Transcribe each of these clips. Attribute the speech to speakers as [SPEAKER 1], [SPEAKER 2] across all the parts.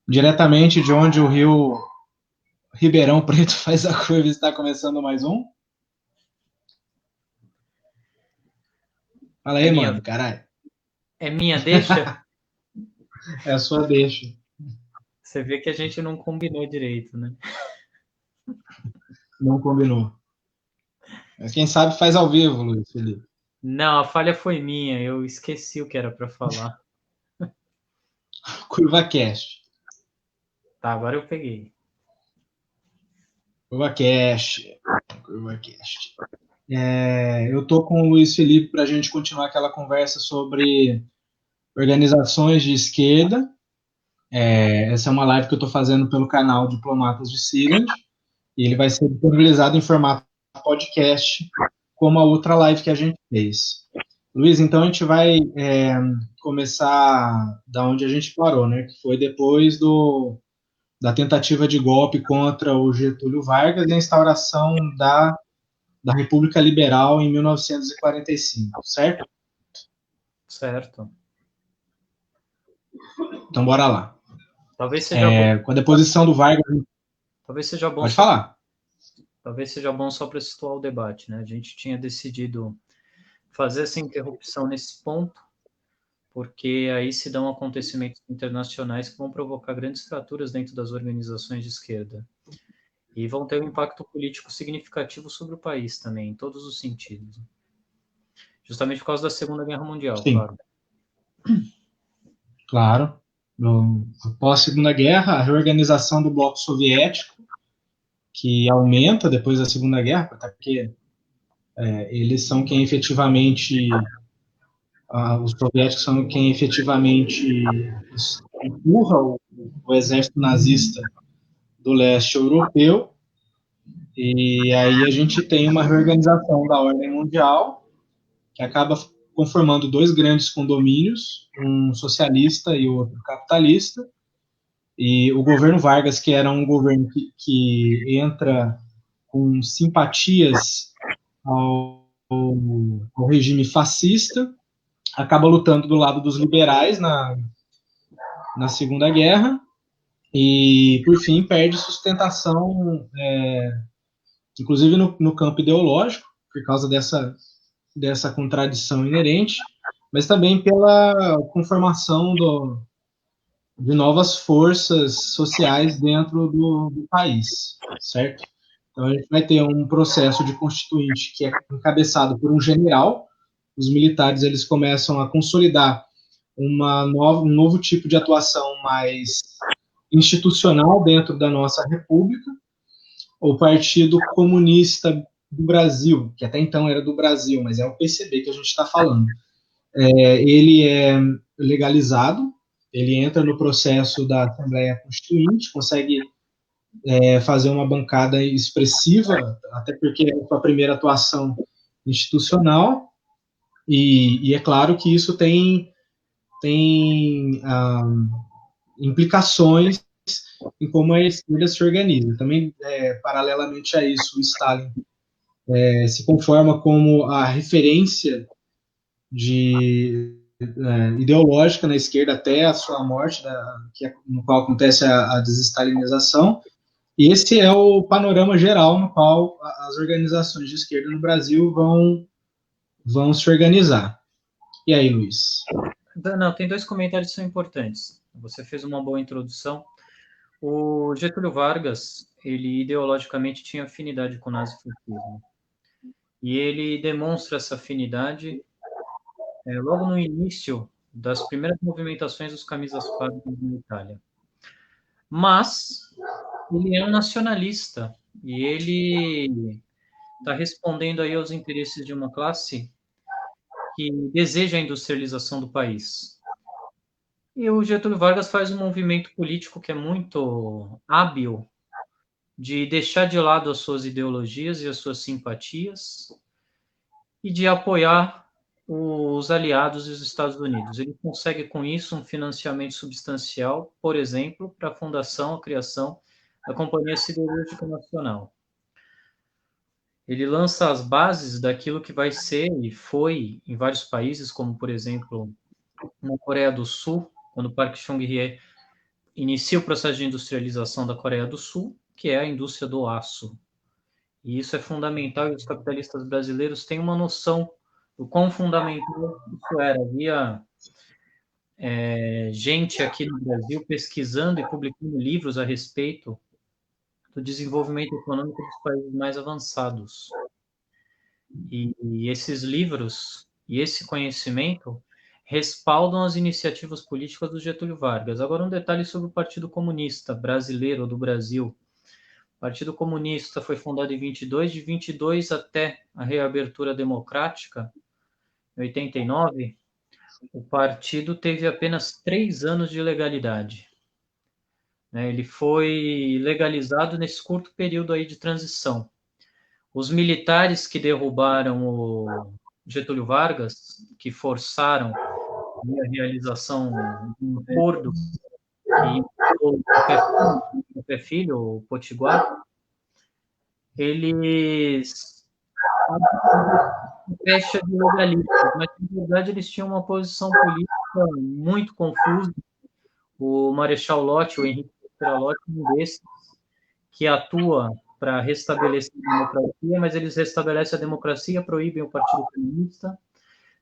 [SPEAKER 1] diretamente de onde o rio Ribeirão Preto faz a curva, está começando mais um. Fala
[SPEAKER 2] É
[SPEAKER 1] aí,
[SPEAKER 2] minha,
[SPEAKER 1] mano, caralho.
[SPEAKER 2] é minha deixa?
[SPEAKER 1] É a sua deixa.
[SPEAKER 2] Você vê que a gente não combinou direito, né?
[SPEAKER 1] Não combinou. Mas quem sabe faz ao vivo, Luiz Felipe.
[SPEAKER 2] Não, a falha foi minha, eu esqueci o que era para falar.
[SPEAKER 1] Curva Cast.
[SPEAKER 2] Tá, agora eu peguei.
[SPEAKER 1] Curva Cast. Curva Cast. Eu tô com o Luiz Felipe para a gente continuar aquela conversa sobre organizações de esquerda. Essa é uma live que eu estou fazendo pelo canal Diplomatas de Sealand. E ele vai ser disponibilizado em formato podcast, como a outra live que a gente fez. Luiz, então a gente vai começar da onde a gente parou, né? Que foi depois da tentativa de golpe contra o Getúlio Vargas e a instauração da República Liberal em 1945, certo?
[SPEAKER 2] Certo.
[SPEAKER 1] Então bora lá.
[SPEAKER 2] Talvez seja bom,
[SPEAKER 1] Com a deposição do Vargas,
[SPEAKER 2] talvez seja bom
[SPEAKER 1] pode
[SPEAKER 2] só,
[SPEAKER 1] falar.
[SPEAKER 2] talvez seja bom só para situar o debate, né? A gente tinha decidido fazer essa interrupção nesse ponto, porque aí se dão acontecimentos internacionais que vão provocar grandes fraturas dentro das organizações de esquerda e vão ter um impacto político significativo sobre o país também, em todos os sentidos. Justamente por causa da Segunda Guerra Mundial,
[SPEAKER 1] Sim,
[SPEAKER 2] claro.
[SPEAKER 1] claro. Após a Segunda Guerra, a reorganização do bloco soviético, que aumenta depois da Segunda Guerra, até porque eles são quem efetivamente, os soviéticos são quem efetivamente empurra o exército nazista do leste europeu, e aí a gente tem uma reorganização da ordem mundial, que acaba conformando dois grandes condomínios, um socialista e outro capitalista, e o governo Vargas, que era um governo que entra com simpatias ao regime fascista, acaba lutando do lado dos liberais na Segunda Guerra e, por fim, perde sustentação, inclusive no campo ideológico, por causa dessa contradição inerente, mas também pela conformação de novas forças sociais dentro do país, certo? Então a gente vai ter um processo de constituinte que é encabeçado por um general. Os militares eles começam a consolidar um novo tipo de atuação mais institucional dentro da nossa república. O Partido Comunista do Brasil, que até então era do Brasil, mas é o PCB que a gente está falando, ele é legalizado, ele entra no processo da Assembleia Constituinte, consegue fazer uma bancada expressiva, até porque é a sua primeira atuação institucional, e é claro que isso tem implicações em como a esquerda se organiza. Também, paralelamente a isso, o Stalin se conforma como a referência ideológica na esquerda até a sua morte, no qual acontece a desestalinização. E esse é o panorama geral no qual as organizações de esquerda no Brasil vão se organizar. E aí, Luiz?
[SPEAKER 2] Não, tem dois comentários que são importantes. Você fez uma boa introdução. O Getúlio Vargas, ele ideologicamente tinha afinidade com o nazifascismo. E ele demonstra essa afinidade logo no início das primeiras movimentações dos camisas quadras na Itália. Mas ele é um nacionalista e ele está respondendo aí aos interesses de uma classe que deseja a industrialização do país. E o Getúlio Vargas faz um movimento político que é muito hábil de deixar de lado as suas ideologias e as suas simpatias e de apoiar os aliados e os Estados Unidos. Ele consegue com isso um financiamento substancial, por exemplo, para a fundação, a criação da Companhia Siderúrgica Nacional. Ele lança as bases daquilo que vai ser e foi em vários países, como por exemplo na Coreia do Sul, quando Park Chung-hee inicia o processo de industrialização da Coreia do Sul, que é a indústria do aço. E isso é fundamental, e os capitalistas brasileiros têm uma noção do quão fundamental isso era. Havia gente aqui no Brasil pesquisando e publicando livros a respeito do desenvolvimento econômico dos países mais avançados. E esses livros e esse conhecimento respaldam as iniciativas políticas do Getúlio Vargas. Agora, um detalhe sobre o Partido Comunista Brasileiro, do Brasil. O Partido Comunista foi fundado em 22, de 22 até a reabertura democrática, em 89, o partido teve apenas 3 anos de legalidade. Ele foi legalizado nesse curto período aí de transição. Os militares que derrubaram o Getúlio Vargas, que forçaram a realização de um acordo que o Filho, o Potiguar, eles pecha de legalistas, mas na verdade eles tinham uma posição política muito confusa. O Marechal Lott, o Henrique Lott, um desses, que atua para restabelecer a democracia, mas eles restabelecem a democracia, proíbem o Partido Comunista,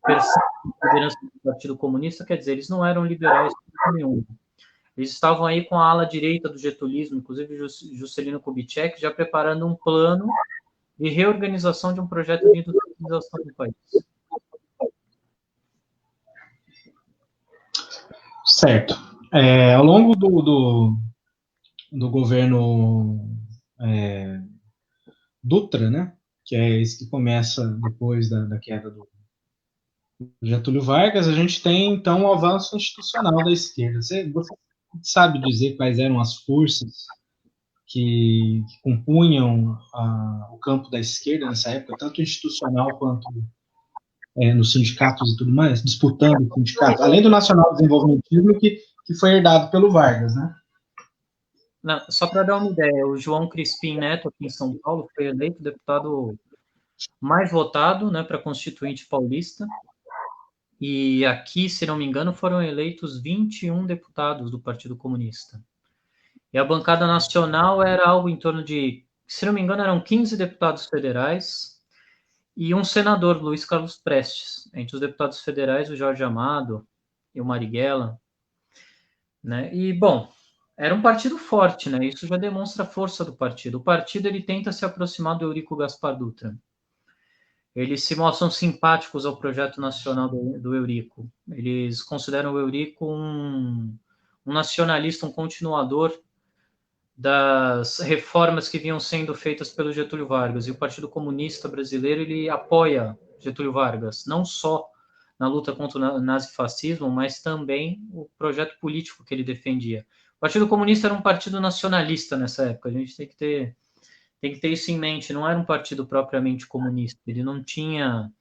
[SPEAKER 2] perseguem a liderança do Partido Comunista, quer dizer, eles não eram liberais nenhum. Eles estavam aí com a ala direita do getulismo, inclusive Juscelino Kubitschek, já preparando um plano de reorganização de um projeto de industrialização do país.
[SPEAKER 1] Certo. Ao longo do governo Dutra, né, que é esse que começa depois da queda do Getúlio Vargas, a gente tem, então, o avanço institucional da esquerda. Você sabe dizer quais eram as forças que compunham o campo da esquerda nessa época, tanto institucional quanto nos sindicatos e tudo mais, disputando o sindicato, além do nacional desenvolvimentismo que foi herdado pelo Vargas, né?
[SPEAKER 2] Não, só para dar uma ideia, o João Crispim Neto, aqui em São Paulo, foi eleito deputado mais votado, né, para Constituinte Paulista, e aqui, se não me engano, foram eleitos 21 deputados do Partido Comunista. E a bancada nacional era algo em torno de, se não me engano, eram 15 deputados federais e um senador, Luiz Carlos Prestes. Entre os deputados federais, o Jorge Amado e o Marighella, né? E, bom, era um partido forte, né? Isso já demonstra a força do partido. O partido, ele tenta se aproximar do Eurico Gaspar Dutra. Eles se mostram simpáticos ao projeto nacional do Eurico. Eles consideram o Eurico um nacionalista, um continuador das reformas que vinham sendo feitas pelo Getúlio Vargas. E o Partido Comunista Brasileiro, ele apoia Getúlio Vargas, não só na luta contra o nazifascismo, mas também o projeto político que ele defendia. O Partido Comunista era um partido nacionalista nessa época, a gente tem que ter isso em mente, não era um partido propriamente comunista, ele não tinha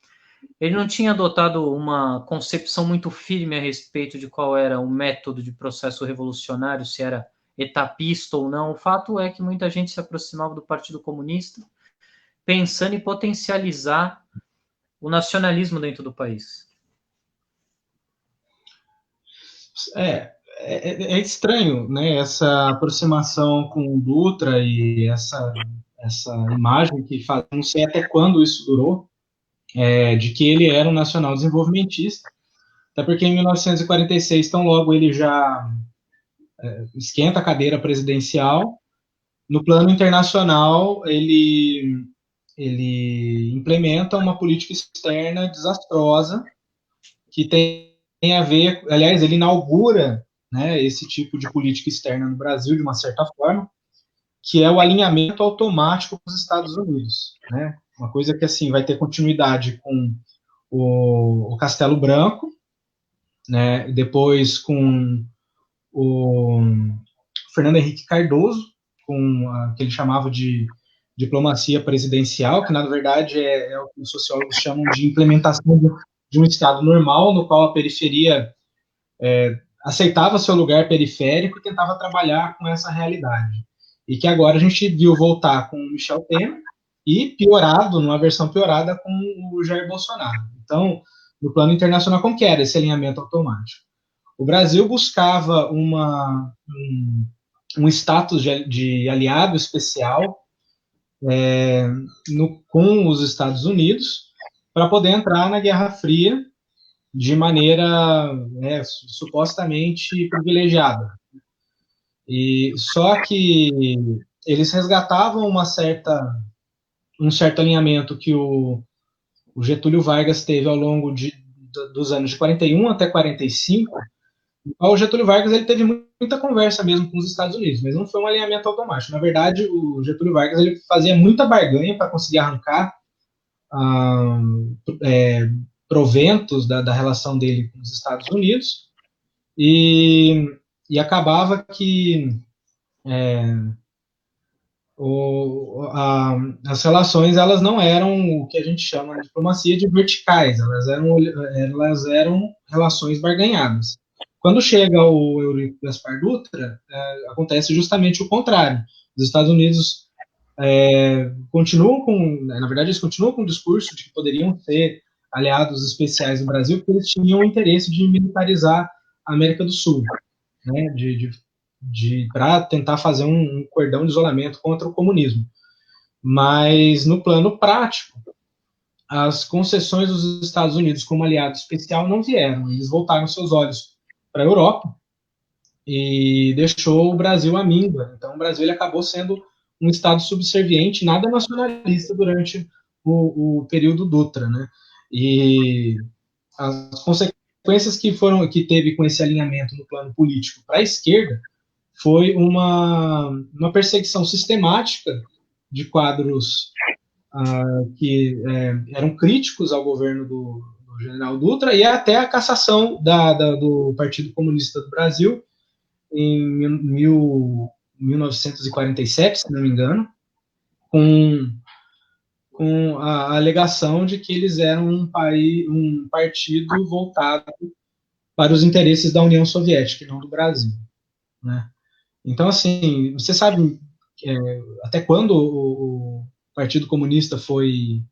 [SPEAKER 2] adotado uma concepção muito firme a respeito de qual era o método de processo revolucionário, se era etapista ou não. O fato é que muita gente se aproximava do Partido Comunista pensando em potencializar o nacionalismo dentro do país.
[SPEAKER 1] É estranho, né, essa aproximação com o Dutra e essa imagem que faz, não sei até quando isso durou, de que ele era um nacional desenvolvimentista, até porque em 1946, tão logo ele já esquenta a cadeira presidencial, no plano internacional ele implementa uma política externa desastrosa, que tem a ver, aliás, ele inaugura, né, esse tipo de política externa no Brasil, de uma certa forma, que é o alinhamento automático com os Estados Unidos, né? Uma coisa que, assim, vai ter continuidade com o Castelo Branco, né? Depois com o Fernando Henrique Cardoso, com a que ele chamava de diplomacia presidencial, que, na verdade, é o que os sociólogos chamam de implementação de um Estado normal, no qual a periferia aceitava seu lugar periférico e tentava trabalhar com essa realidade. E que agora a gente viu voltar com o Michel Temer e piorado, numa versão piorada, com o Jair Bolsonaro. Então, no plano internacional, como que era esse alinhamento automático? O Brasil buscava um status de aliado especial com os Estados Unidos para poder entrar na Guerra Fria de maneira supostamente privilegiada. E só que eles resgatavam um certo alinhamento que o Getúlio Vargas teve ao longo dos anos de 41 até 45. O Getúlio Vargas ele teve muita conversa mesmo com os Estados Unidos, mas não foi um alinhamento automático. Na verdade, o Getúlio Vargas ele fazia muita barganha para conseguir arrancar proventos da relação dele com os Estados Unidos, e acabava que as relações elas não eram o que a gente chama na diplomacia de verticais, elas eram relações barganhadas. Quando chega o Eurico Gaspar Dutra, acontece justamente o contrário. Os Estados Unidos continuam na verdade, eles continuam com o discurso de que poderiam ser aliados especiais do Brasil, porque eles tinham o interesse de militarizar a América do Sul, né, para tentar fazer um cordão de isolamento contra o comunismo. Mas, no plano prático, as concessões dos Estados Unidos como aliado especial não vieram. Eles voltaram seus olhos para a Europa e deixou o Brasil à míngua. Então, o Brasil ele acabou sendo um Estado subserviente, nada nacionalista durante o período Dutra, né? E as consequências que teve com esse alinhamento no plano político para a esquerda foi uma perseguição sistemática de quadros que eram críticos ao governo do general Dutra, e até a cassação do Partido Comunista do Brasil em 1947, se não me engano, com a alegação de que eles eram um partido voltado para os interesses da União Soviética e não do Brasil, né? Então, assim, você sabe até quando o Partido Comunista foi,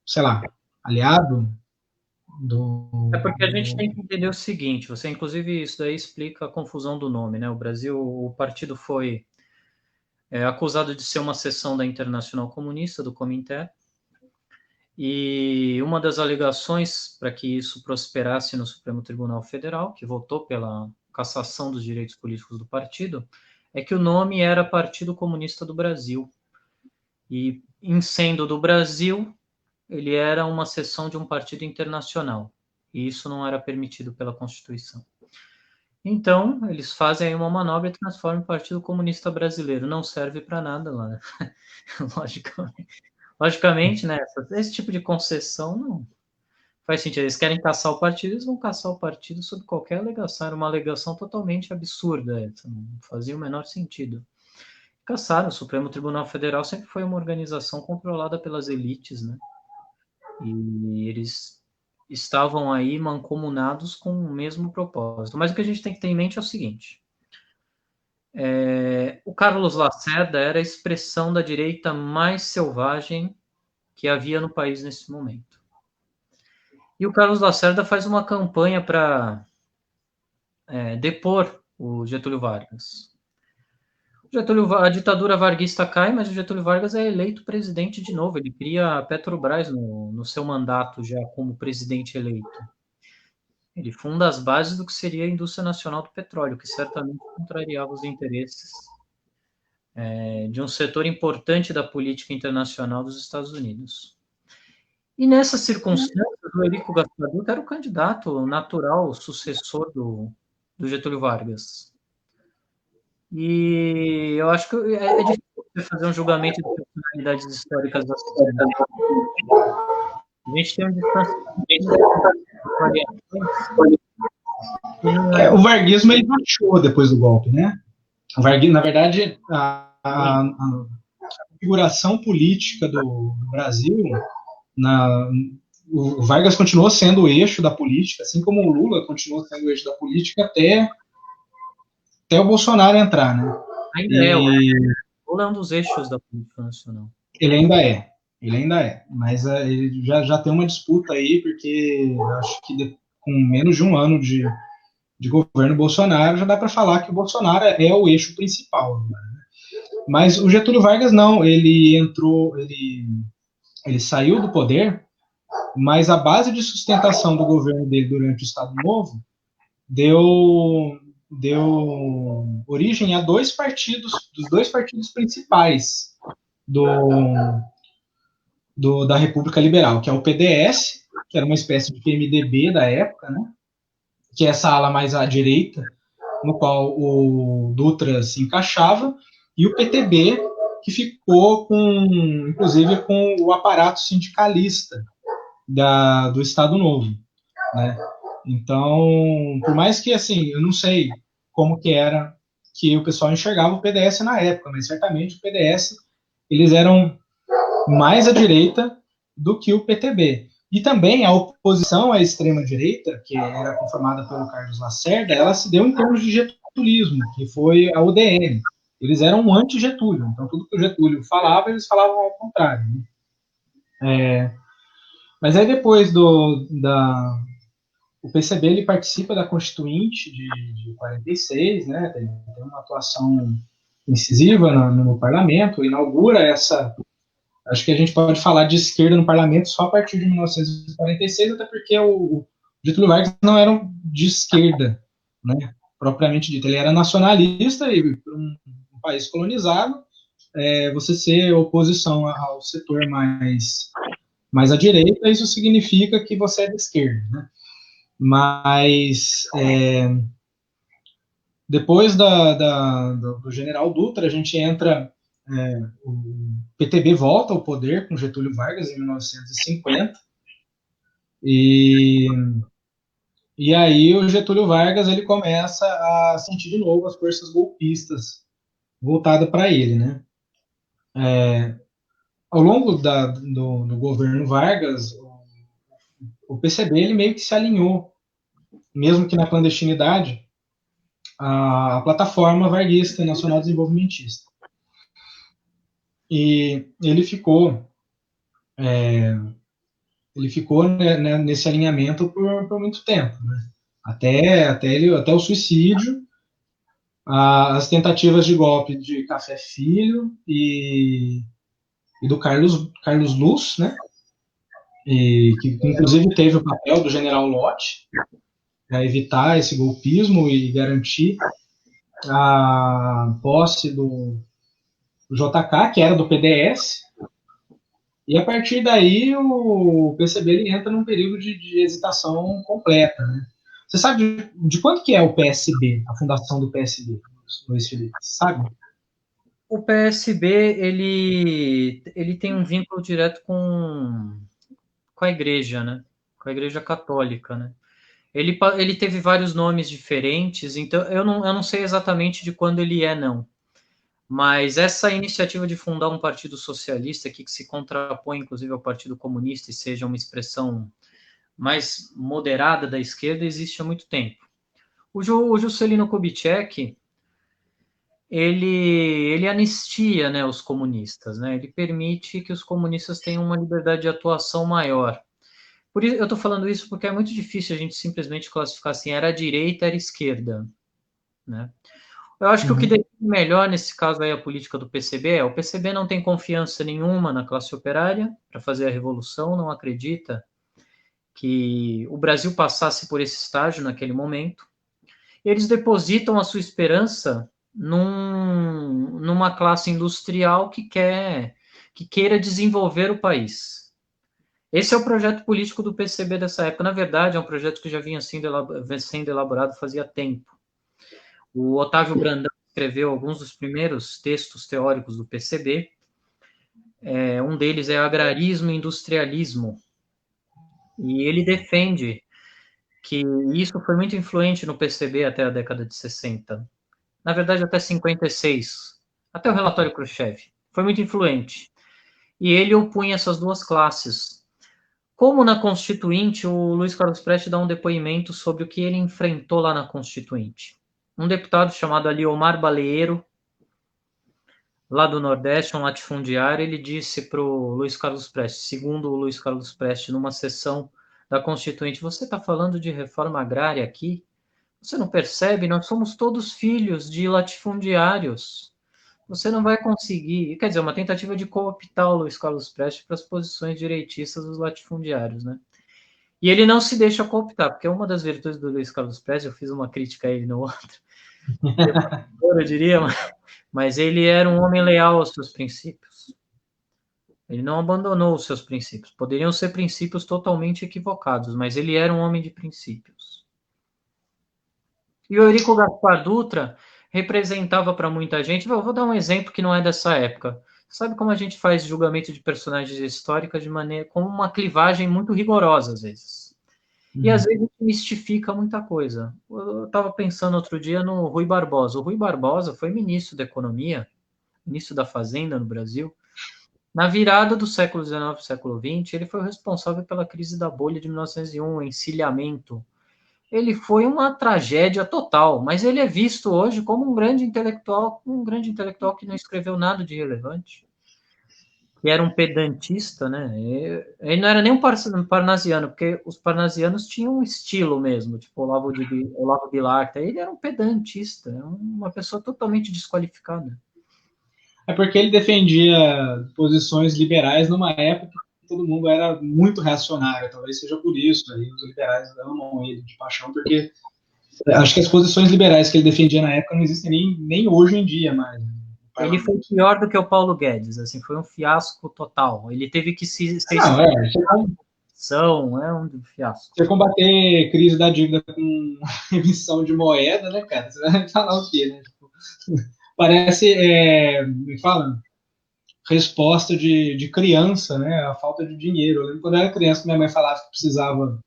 [SPEAKER 1] sei lá, aliado do...
[SPEAKER 2] É porque a gente tem que entender o seguinte, você, inclusive, isso daí explica a confusão do nome, né? O Brasil, o partido foi acusado de ser uma seção da Internacional Comunista, do Comintern, e uma das alegações para que isso prosperasse no Supremo Tribunal Federal, que votou pela cassação dos direitos políticos do partido, é que o nome era Partido Comunista do Brasil. E, em sendo do Brasil, ele era uma seção de um partido internacional. E isso não era permitido pela Constituição. Então, eles fazem aí uma manobra e transformam o Partido Comunista Brasileiro. Não serve para nada lá, né? Logicamente, né? Esse tipo de concessão não faz sentido. Eles querem caçar o partido, eles vão caçar o partido sob qualquer alegação. Era uma alegação totalmente absurda, não fazia o menor sentido. Caçaram. O Supremo Tribunal Federal sempre foi uma organização controlada pelas elites, né? E eles estavam aí mancomunados com o mesmo propósito. Mas o que a gente tem que ter em mente é o seguinte: o Carlos Lacerda era a expressão da direita mais selvagem que havia no país nesse momento. E o Carlos Lacerda faz uma campanha para depor o Getúlio Vargas. A ditadura varguista cai, mas o Getúlio Vargas é eleito presidente de novo. Ele cria a Petrobras no seu mandato já como presidente eleito. Ele funda as bases do que seria a indústria nacional do petróleo, que certamente contrariava os interesses de um setor importante da política internacional dos Estados Unidos. E nessas circunstâncias, o Eurico Gaspar Dutra era o candidato natural, sucessor do Getúlio Vargas. E eu acho que é difícil você fazer um julgamento de personalidades históricas da sociedade. A gente tem um distanciamento.
[SPEAKER 1] O varguismo ele baixou depois do golpe, né? O varguismo, na verdade, a configuração política do Brasil, o Vargas continuou sendo o eixo da política, assim como o Lula continuou sendo o eixo da política até o Bolsonaro entrar, né?
[SPEAKER 2] Ainda o Lula é um dos eixos da política nacional.
[SPEAKER 1] Ele ainda é, mas ele já tem uma disputa aí, porque eu acho que com menos de um ano de governo Bolsonaro, já dá para falar que o Bolsonaro é o eixo principal. Né? Mas o Getúlio Vargas não, ele saiu do poder, mas a base de sustentação do governo dele durante o Estado Novo deu origem a dos dois partidos principais da República Liberal, que é o PDS, que era uma espécie de PMDB da época, né? Que é essa ala mais à direita, no qual o Dutra se encaixava, e o PTB, que ficou inclusive com o aparato sindicalista do Estado Novo, né? Então, por mais que, assim, eu não sei como que era que o pessoal enxergava o PDS na época, mas certamente o PDS, eles eram mais à direita do que o PTB. E também a oposição à extrema-direita, que era conformada pelo Carlos Lacerda, ela se deu em termos de getulismo, que foi a UDN. Eles eram anti-Getúlio, então tudo que o Getúlio falava, eles falavam ao contrário. Mas aí depois o PCB ele participa da Constituinte de 46, né? Tem uma atuação incisiva no parlamento, inaugura essa. Acho que a gente pode falar de esquerda no parlamento só a partir de 1946, até porque o Getúlio Vargas não era de esquerda, né? Propriamente dito. Ele era nacionalista e, por um país colonizado, você ser oposição ao setor mais à direita, isso significa que você é de esquerda, né? Mas depois do general Dutra, a gente entra. O PTB volta ao poder com Getúlio Vargas em 1950. E aí o Getúlio Vargas ele começa a sentir de novo as forças golpistas voltadas para ele, né? Ao longo do governo Vargas, o PCB ele meio que se alinhou, mesmo que na clandestinidade, à plataforma varguista nacional desenvolvimentista. E ele ficou nesse alinhamento por muito tempo, né? Até o suicídio, as tentativas de golpe de Café Filho e do Carlos Luz, né? E que inclusive teve o papel do general Lott para evitar esse golpismo e garantir a posse do JK, que era do PDS. E a partir daí o PCB ele entra num período de hesitação completa, né? Você sabe de quanto que é o PSB, a fundação do PSB, Luiz Felipe? Sabe?
[SPEAKER 2] O PSB ele tem um vínculo direto com a igreja, né? Com a igreja católica, né? Ele teve vários nomes diferentes, então eu não sei exatamente de quando ele é, não. Mas essa iniciativa de fundar um partido socialista que se contrapõe, inclusive, ao Partido Comunista e seja uma expressão mais moderada da esquerda, existe há muito tempo. O Juscelino Kubitschek, ele anistia, né, os comunistas, né? Ele permite que os comunistas tenham uma liberdade de atuação maior. Por isso, eu estou falando isso porque é muito difícil a gente simplesmente classificar assim, era direita, era esquerda, né? Eu acho que o que define melhor nesse caso aí a política do PCB o PCB não tem confiança nenhuma na classe operária para fazer a revolução, não acredita que o Brasil passasse por esse estágio naquele momento. Eles depositam a sua esperança numa classe industrial que queira desenvolver o país. Esse é o projeto político do PCB dessa época. Na verdade, é um projeto que já vinha sendo elaborado fazia tempo. O Otávio Brandão escreveu alguns dos primeiros textos teóricos do PCB. Um deles é Agrarismo e Industrialismo. E ele defende que isso foi muito influente no PCB até a década de 60. Na verdade, até 56. Até o relatório Khrushchev. Foi muito influente. E ele opunha essas duas classes. Como na Constituinte, o Luiz Carlos Prestes dá um depoimento sobre o que ele enfrentou lá na Constituinte. Um deputado chamado Aliomar Baleiro, lá do Nordeste, um latifundiário, ele disse para o Luiz Carlos Prestes, segundo o Luiz Carlos Prestes, numa sessão da Constituinte. Você está falando de reforma agrária aqui? Você não percebe? Nós somos todos filhos de latifundiários. Você não vai conseguir. Quer dizer, uma tentativa de cooptar o Luiz Carlos Prestes para as posições direitistas dos latifundiários, né? E ele não se deixa cooptar, porque uma das virtudes do Luiz Carlos Prestes, eu fiz uma crítica a ele no outro, eu diria, mas ele era um homem leal aos seus princípios. Ele não abandonou os seus princípios. Poderiam ser princípios totalmente equivocados, mas ele era um homem de princípios. E o Eurico Gaspar Dutra representava para muita gente. Eu vou dar um exemplo que não é dessa época. Sabe como a gente faz julgamento de personagens históricas de maneira com uma clivagem muito rigorosa, às vezes. E às vezes mistifica muita coisa. Eu estava pensando outro dia no Rui Barbosa. O Rui Barbosa foi ministro da Economia, ministro da Fazenda no Brasil. Na virada do século XIX para o século XX, ele foi o responsável pela crise da bolha de 1901, o encilhamento. Ele foi uma tragédia total, mas ele é visto hoje como um grande intelectual que não escreveu nada de relevante, que era um pedantista, né? Ele não era nem um parnasiano, porque os parnasianos tinham um estilo mesmo, tipo Olavo Bilac. Ele era um pedantista, uma pessoa totalmente desqualificada.
[SPEAKER 1] É porque ele defendia posições liberais numa época que todo mundo era muito reacionário, talvez seja por isso, aí os liberais amam ele de paixão, porque acho que as posições liberais que ele defendia na época não existem nem hoje em dia mais.
[SPEAKER 2] Ele foi pior do que o Paulo Guedes, assim, foi um fiasco total. Ele teve que se é um fiasco.
[SPEAKER 1] Você combater crise da dívida com emissão de moeda, né, cara? Você vai falar o quê, né? Parece, me fala, resposta de criança, né? A falta de dinheiro. Eu lembro quando eu era criança, minha mãe falava que precisava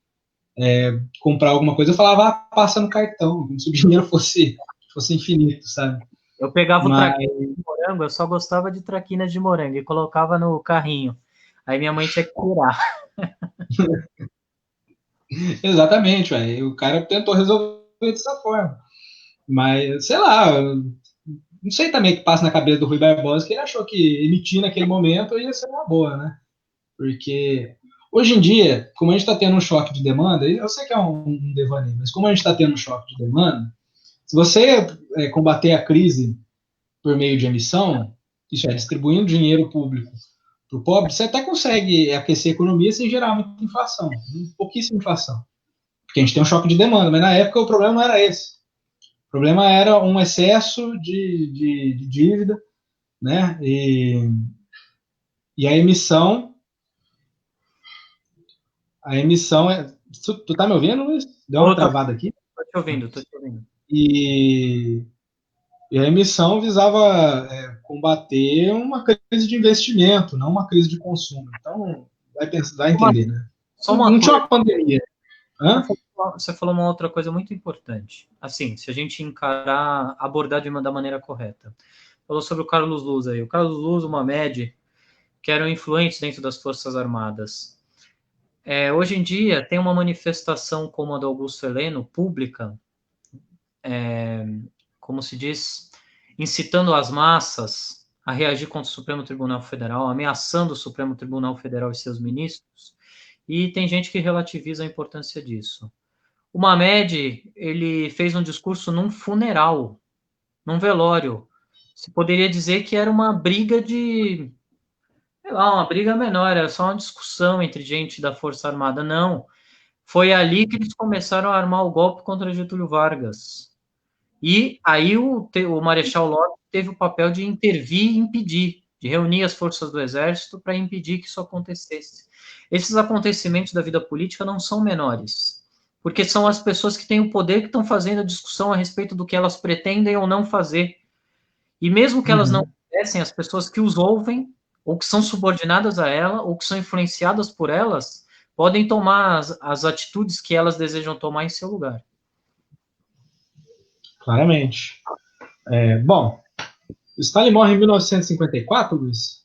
[SPEAKER 1] comprar alguma coisa, eu falava, passa no cartão, como se o dinheiro fosse infinito, sabe?
[SPEAKER 2] Eu pegava o traquinas de morango, eu só gostava de traquinas de morango e colocava no carrinho. Aí minha mãe tinha que tirar.
[SPEAKER 1] Exatamente, véio. O cara tentou resolver dessa forma. Mas, sei lá, não sei também o que passa na cabeça do Rui Barbosa, que ele achou que emitir naquele momento ia ser uma boa, né? Porque hoje em dia, como a gente está tendo um choque de demanda, eu sei que é um devaneio, mas como a gente está tendo um choque de demanda, se você combater a crise por meio de emissão, isso é, distribuindo dinheiro público para o pobre, você até consegue aquecer a economia sem gerar muita inflação, pouquíssima inflação. Porque a gente tem um choque de demanda, mas na época o problema não era esse. O problema era um excesso de dívida, né? E a emissão é. Tu tá me ouvindo, Luiz? Deu uma travada aqui?
[SPEAKER 2] Tô te ouvindo.
[SPEAKER 1] E a emissão visava combater uma crise de investimento, não uma crise de consumo. Então, vai entender, né? Não tinha uma pandemia. Hã?
[SPEAKER 2] Você falou uma outra coisa muito importante. Assim, se a gente abordar da maneira correta. Falou sobre o Carlos Luz aí. O Carlos Luz, uma média, que eram influentes dentro das Forças Armadas. Hoje em dia, tem uma manifestação como a do Augusto Heleno, pública, como se diz, incitando as massas a reagir contra o Supremo Tribunal Federal, ameaçando o Supremo Tribunal Federal e seus ministros, e tem gente que relativiza a importância disso. O Mamed, ele fez um discurso num funeral, num velório. Se poderia dizer que era uma briga uma briga menor, era só uma discussão entre gente da Força Armada. Não. Foi ali que eles começaram a armar o golpe contra Getúlio Vargas. E aí o Marechal Lopes teve o papel de intervir e impedir, de reunir as forças do Exército para impedir que isso acontecesse. Esses acontecimentos da vida política não são menores, porque são as pessoas que têm o poder que estão fazendo a discussão a respeito do que elas pretendem ou não fazer. E mesmo que elas não fizessem, as pessoas que os ouvem, ou que são subordinadas a ela, ou que são influenciadas por elas, podem tomar as atitudes que elas desejam tomar em seu lugar.
[SPEAKER 1] Claramente. Bom, Stalin morre em 1954, Luiz?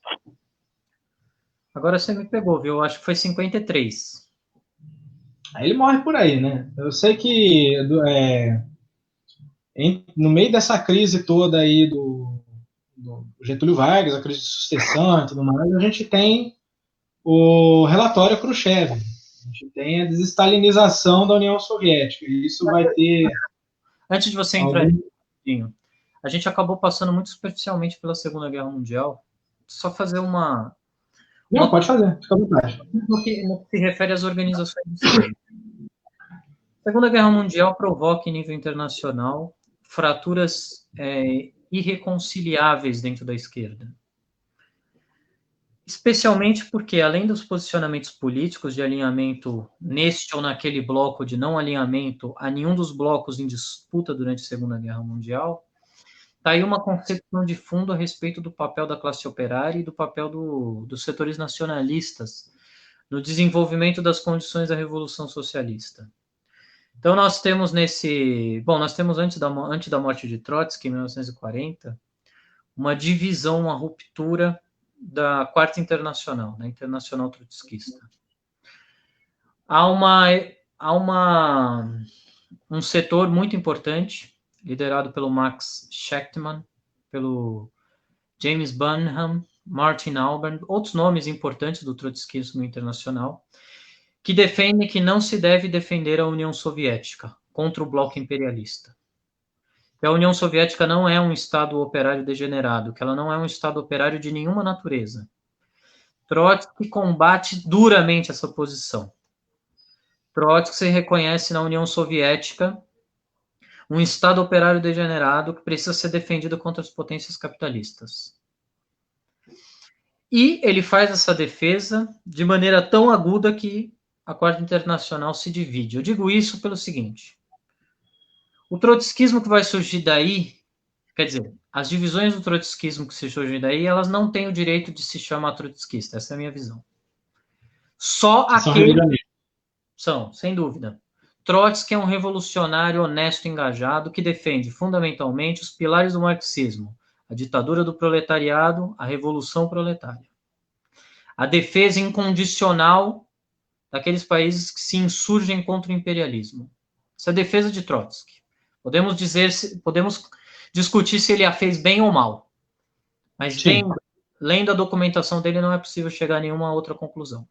[SPEAKER 2] Agora você me pegou, viu? Eu acho que foi 53.
[SPEAKER 1] Aí ele morre por aí, né? Eu sei que no meio dessa crise toda aí do Getúlio Vargas, a crise de sucessão e tudo mais, a gente tem o relatório Khrushchev, A gente tem a desestalinização da União Soviética, e isso vai ter...
[SPEAKER 2] Antes de você entrar a gente acabou passando muito superficialmente pela Segunda Guerra Mundial. Só fazer uma...
[SPEAKER 1] Não, pode fazer, fica à vontade.
[SPEAKER 2] No que se refere às organizações de esquerda. A Segunda Guerra Mundial provoca, em nível internacional, fraturas irreconciliáveis dentro da esquerda. Especialmente porque, além dos posicionamentos políticos de alinhamento neste ou naquele bloco de não alinhamento a nenhum dos blocos em disputa durante a Segunda Guerra Mundial, está aí uma concepção de fundo a respeito do papel da classe operária e do papel dos setores nacionalistas no desenvolvimento das condições da Revolução Socialista. Então, nós temos nós temos antes da morte de Trotsky, em 1940, uma divisão, uma ruptura da Quarta Internacional, da Internacional Trotskista. Há um setor muito importante, liderado pelo Max Schechtman, pelo James Burnham, Martin Albarn, outros nomes importantes do trotskismo internacional, que defendem que não se deve defender a União Soviética contra o bloco imperialista. Que a União Soviética não é um Estado operário degenerado, que ela não é um Estado operário de nenhuma natureza. Trotsky combate duramente essa posição. Trotsky reconhece na União Soviética um Estado operário degenerado que precisa ser defendido contra as potências capitalistas. E ele faz essa defesa de maneira tão aguda que a Quarta Internacional se divide. Eu digo isso pelo seguinte: o trotskismo que vai surgir daí, quer dizer, as divisões do trotskismo que se surgem daí, elas não têm o direito de se chamar trotskista. Essa é a minha visão. Só aqueles... São, sem dúvida. Trotsky é um revolucionário honesto e engajado que defende fundamentalmente os pilares do marxismo: a ditadura do proletariado, a revolução proletária. A defesa incondicional daqueles países que se insurgem contra o imperialismo. Essa é a defesa de Trotsky. Podemos discutir se ele a fez bem ou mal, mas lendo a documentação dele não é possível chegar a nenhuma outra conclusão.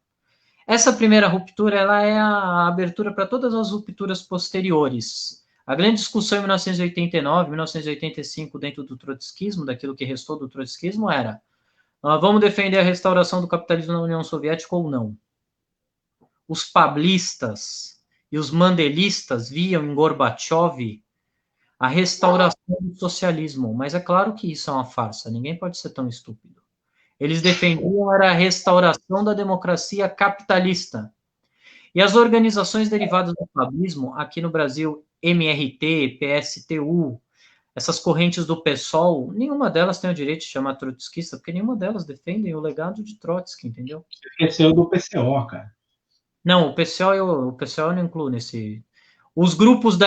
[SPEAKER 2] Essa primeira ruptura, ela é a abertura para todas as rupturas posteriores. A grande discussão em 1989, 1985, dentro do trotskismo, daquilo que restou do trotskismo, era: vamos defender a restauração do capitalismo na União Soviética ou não? Os pavlistas e os mandelistas viam em Gorbachev a restauração do socialismo, mas é claro que isso é uma farsa, ninguém pode ser tão estúpido. Eles defendiam a restauração da democracia capitalista. E as organizações derivadas do pavlismo, aqui no Brasil, MRT, PSTU, essas correntes do PSOL, nenhuma delas tem o direito de chamar trotskista, porque nenhuma delas defendem o legado de Trotsky, entendeu?
[SPEAKER 1] Você esqueceu do PCO, cara.
[SPEAKER 2] Não, o PCO eu não incluo nesse... Os grupos do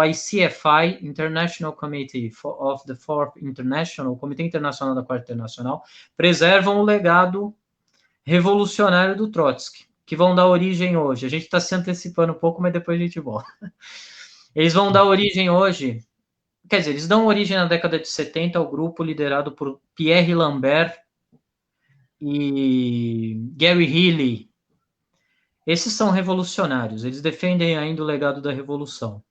[SPEAKER 2] ICFI, International Committee of the Fourth International, o Comitê Internacional da Quarta Internacional, preservam o legado revolucionário do Trotsky, que vão dar origem hoje. A gente está se antecipando um pouco, mas depois a gente volta. Eles vão dar origem hoje, quer dizer, eles dão origem na década de 70 ao grupo liderado por Pierre Lambert e Gary Healy. Esses são revolucionários, eles defendem ainda o legado da revolução.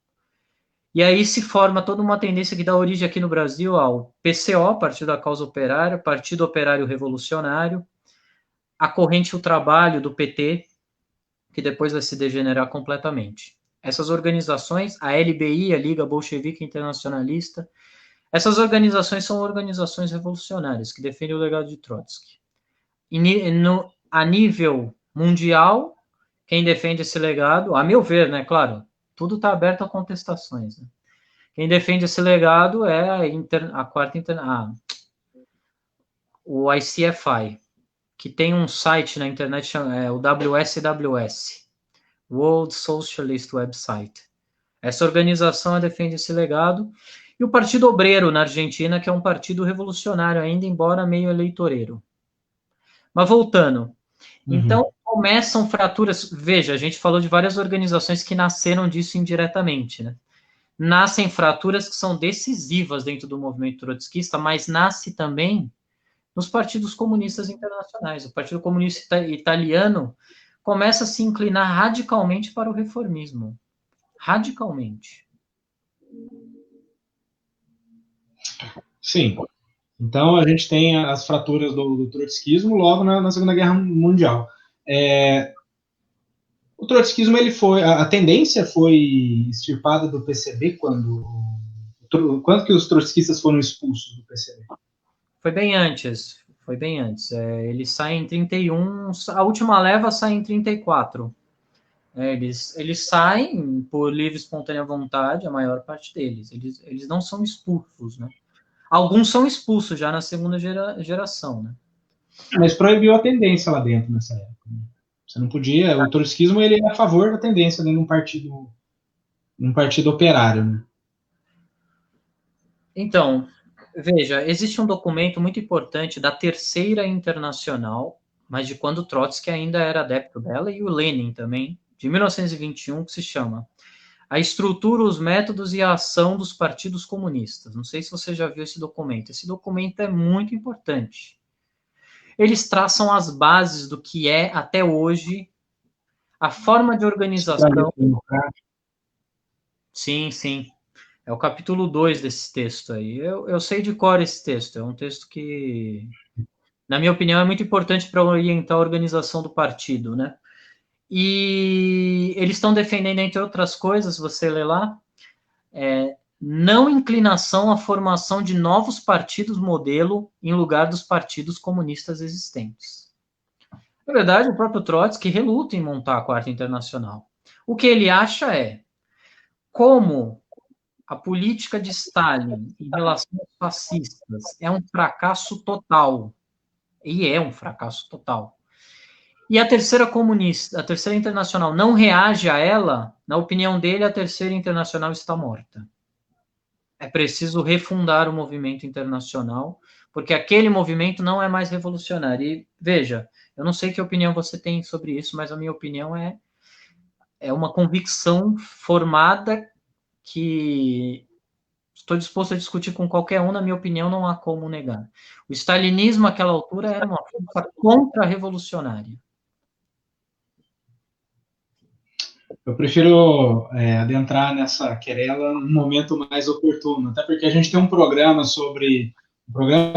[SPEAKER 2] E aí se forma toda uma tendência que dá origem aqui no Brasil ao PCO, Partido da Causa Operária, Partido Operário Revolucionário, a Corrente do Trabalho do PT, que depois vai se degenerar completamente. Essas organizações, a LBI, a Liga Bolchevique Internacionalista, essas organizações são organizações revolucionárias que defendem o legado de Trotsky. A nível mundial, quem defende esse legado, a meu ver, né, claro, tudo está aberto a contestações. Né? Quem defende esse legado é o ICFI, que tem um site na internet, o WSWS, World Socialist Website. Essa organização defende esse legado. E o Partido Obreiro, na Argentina, que é um partido revolucionário ainda, embora meio eleitoreiro. Mas voltando. Então, começam fraturas. Veja, a gente falou de várias organizações que nasceram disso indiretamente, né? Nascem fraturas que são decisivas dentro do movimento trotskista, mas nasce também nos partidos comunistas internacionais. O Partido Comunista Italiano começa a se inclinar radicalmente para o reformismo. Radicalmente.
[SPEAKER 1] Sim. Então, a gente tem as fraturas do trotskismo logo na Segunda Guerra Mundial. O trotskismo, a tendência foi extirpada do PCB quando que os trotskistas foram expulsos do PCB?
[SPEAKER 2] Foi bem antes. Eles saem em 31, a última leva sai em 34. Eles saem por livre e espontânea vontade, a maior parte deles. Eles não são expulsos, né? Alguns são expulsos já na segunda geração, né?
[SPEAKER 1] Mas proibiu a tendência lá dentro nessa época. Né? Você não podia. O trotskismo ele é a favor da tendência dentro de um partido operário, né?
[SPEAKER 2] Então, veja, existe um documento muito importante da Terceira Internacional, mas de quando Trotsky ainda era adepto dela, e o Lenin também, de 1921, que se chama A Estrutura, os Métodos e a Ação dos Partidos Comunistas. Não sei se você já viu esse documento. Esse documento é muito importante. Eles traçam as bases do que é, até hoje, a forma de organização. Sim, sim. É o capítulo 2 desse texto aí. Eu sei de cor esse texto. É um texto que, na minha opinião, é muito importante para orientar a organização do partido, né? E eles estão defendendo, entre outras coisas, você lê lá, não inclinação à formação de novos partidos modelo em lugar dos partidos comunistas existentes. Na verdade, o próprio Trotsky reluta em montar a Quarta Internacional. O que ele acha é como a política de Stalin em relação aos fascistas é um fracasso total. E é um fracasso total. E a Terceira Internacional não reage a ela, na opinião dele, a Terceira Internacional está morta. É preciso refundar o movimento internacional, porque aquele movimento não é mais revolucionário. E, veja, eu não sei que opinião você tem sobre isso, mas a minha opinião é uma convicção formada que estou disposto a discutir com qualquer um, na minha opinião, não há como negar. O stalinismo, àquela altura, era uma força contra-revolucionária.
[SPEAKER 1] Eu prefiro adentrar nessa querela num momento mais oportuno, até porque a gente tem um programa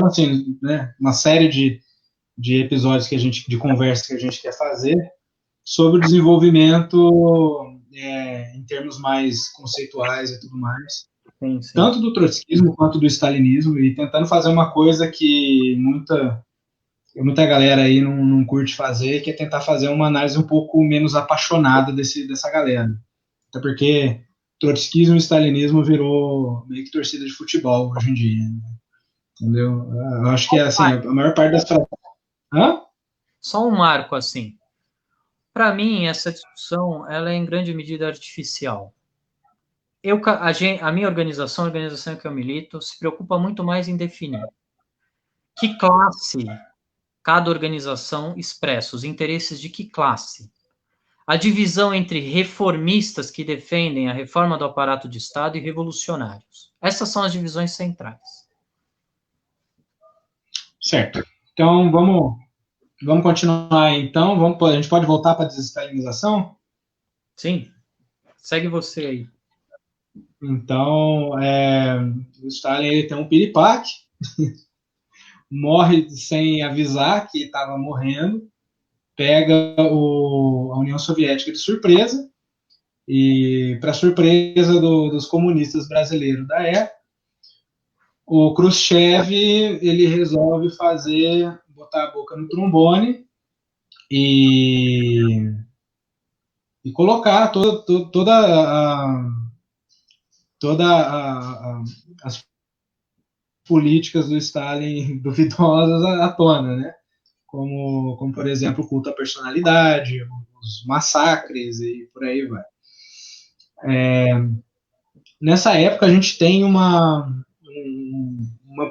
[SPEAKER 1] assim, né, uma série de episódios de conversa que a gente quer fazer sobre o desenvolvimento em termos mais conceituais e tudo mais, sim. Tanto do trotskismo quanto do stalinismo, e tentando fazer uma coisa que muita galera aí não curte fazer, que é tentar fazer uma análise um pouco menos apaixonada dessa galera. Até porque trotskismo e stalinismo virou meio que torcida de futebol hoje em dia. Né? Entendeu? Eu acho que assim, a maior parte das... Hã?
[SPEAKER 2] Só um marco assim. Para mim, essa discussão ela é em grande medida artificial. A minha organização, a organização em que eu milito, se preocupa muito mais em definir que classe cada organização expressa, os interesses de que classe. A divisão entre reformistas que defendem a reforma do aparato de Estado e revolucionários. Essas são as divisões centrais.
[SPEAKER 1] Certo. Então, vamos continuar, então. A gente pode voltar para a desestalinização?
[SPEAKER 2] Sim. Segue você aí.
[SPEAKER 1] Então, o Stalin ele tem um piripaque, morre sem avisar que estava morrendo, pega a União Soviética de surpresa, e para surpresa dos comunistas brasileiros da época, o Khrushchev ele resolve botar a boca no trombone e colocar as políticas do Stalin duvidosas à tona, né? Como, por exemplo, o culto à personalidade, os massacres e por aí vai. Nessa época, a gente tem uma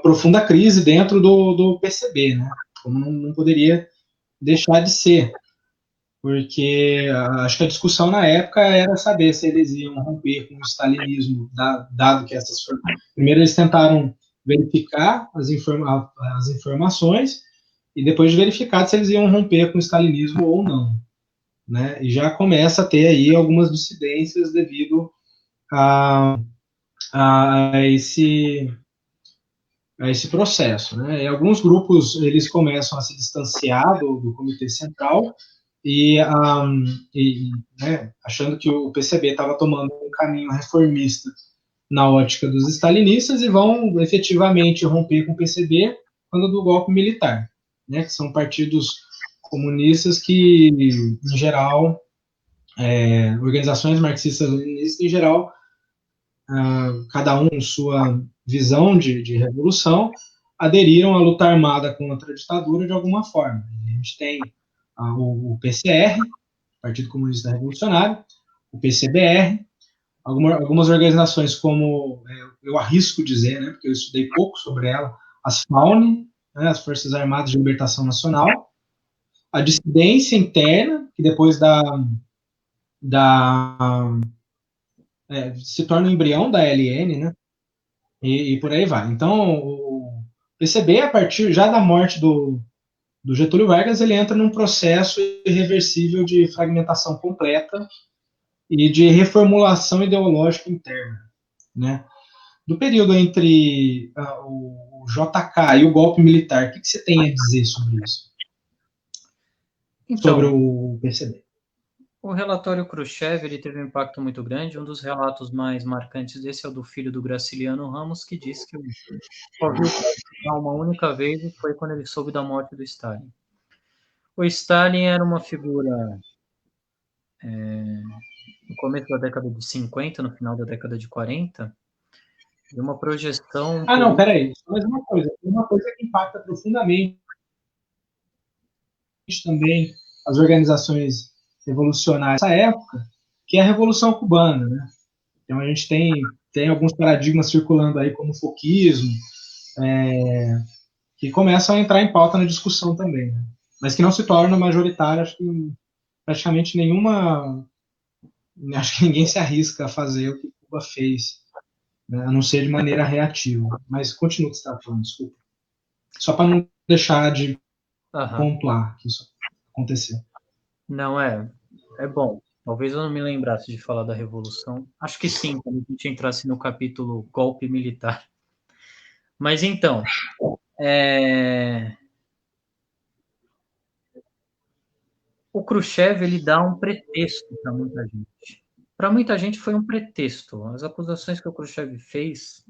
[SPEAKER 1] profunda crise dentro do PCB, né? Como não poderia deixar de ser, porque acho que a discussão na época era saber se eles iam romper com o stalinismo, dado que primeiro eles tentaram verificar as informações e depois de verificar se eles iam romper com o stalinismo ou não. né? E já começa a ter aí algumas dissidências devido a esse processo, né? E alguns grupos eles começam a se distanciar do Comitê Central e né, achando que o PCB estava tomando um caminho reformista na ótica dos stalinistas e vão efetivamente romper com o PCB quando do golpe militar, né? Que são partidos comunistas que, em geral, organizações marxistas-leninistas, em geral, cada um com sua visão de revolução, aderiram à luta armada contra a ditadura de alguma forma. A gente tem o PCR, Partido Comunista Revolucionário, o PCBR, algumas organizações como, eu arrisco dizer, né, porque eu estudei pouco sobre ela, as FAUN, né, as Forças Armadas de Libertação Nacional, a dissidência interna, que depois se torna o embrião da LN, né, e por aí vai. Então, o PCB, a partir já da morte do Getúlio Vargas, ele entra num processo irreversível de fragmentação completa e de reformulação ideológica interna, né? Do período entre o JK e o golpe militar, o que você tem a dizer sobre isso?
[SPEAKER 2] Então,
[SPEAKER 1] sobre o PCB?
[SPEAKER 2] O relatório Khrushchev ele teve um impacto muito grande. Um dos relatos mais marcantes desse é o do filho do Graciliano Ramos, que diz que só viu uma única vez e foi quando ele soube da morte do Stalin. O Stalin era uma figura no começo da década de 50, no final da década de 40, de uma projeção...
[SPEAKER 1] Não, peraí, mais uma coisa que impacta profundamente também as organizações revolucionárias nessa época, que é a Revolução Cubana, né? Então a gente tem alguns paradigmas circulando aí, como o foquismo, que começam a entrar em pauta na discussão também, né? Mas que não se torna majoritária, acho que praticamente acho que ninguém se arrisca a fazer o que Cuba fez, né? A não ser de maneira reativa. Mas continua o que você estava falando, desculpa. Só para não deixar de pontuar que isso aconteceu.
[SPEAKER 2] Não, é bom. Talvez eu não me lembrasse de falar da Revolução. Acho que sim, quando a gente entrasse no capítulo golpe militar. Mas então, o Khrushchev ele dá um pretexto para muita gente. Para muita gente foi um pretexto. As acusações que o Khrushchev fez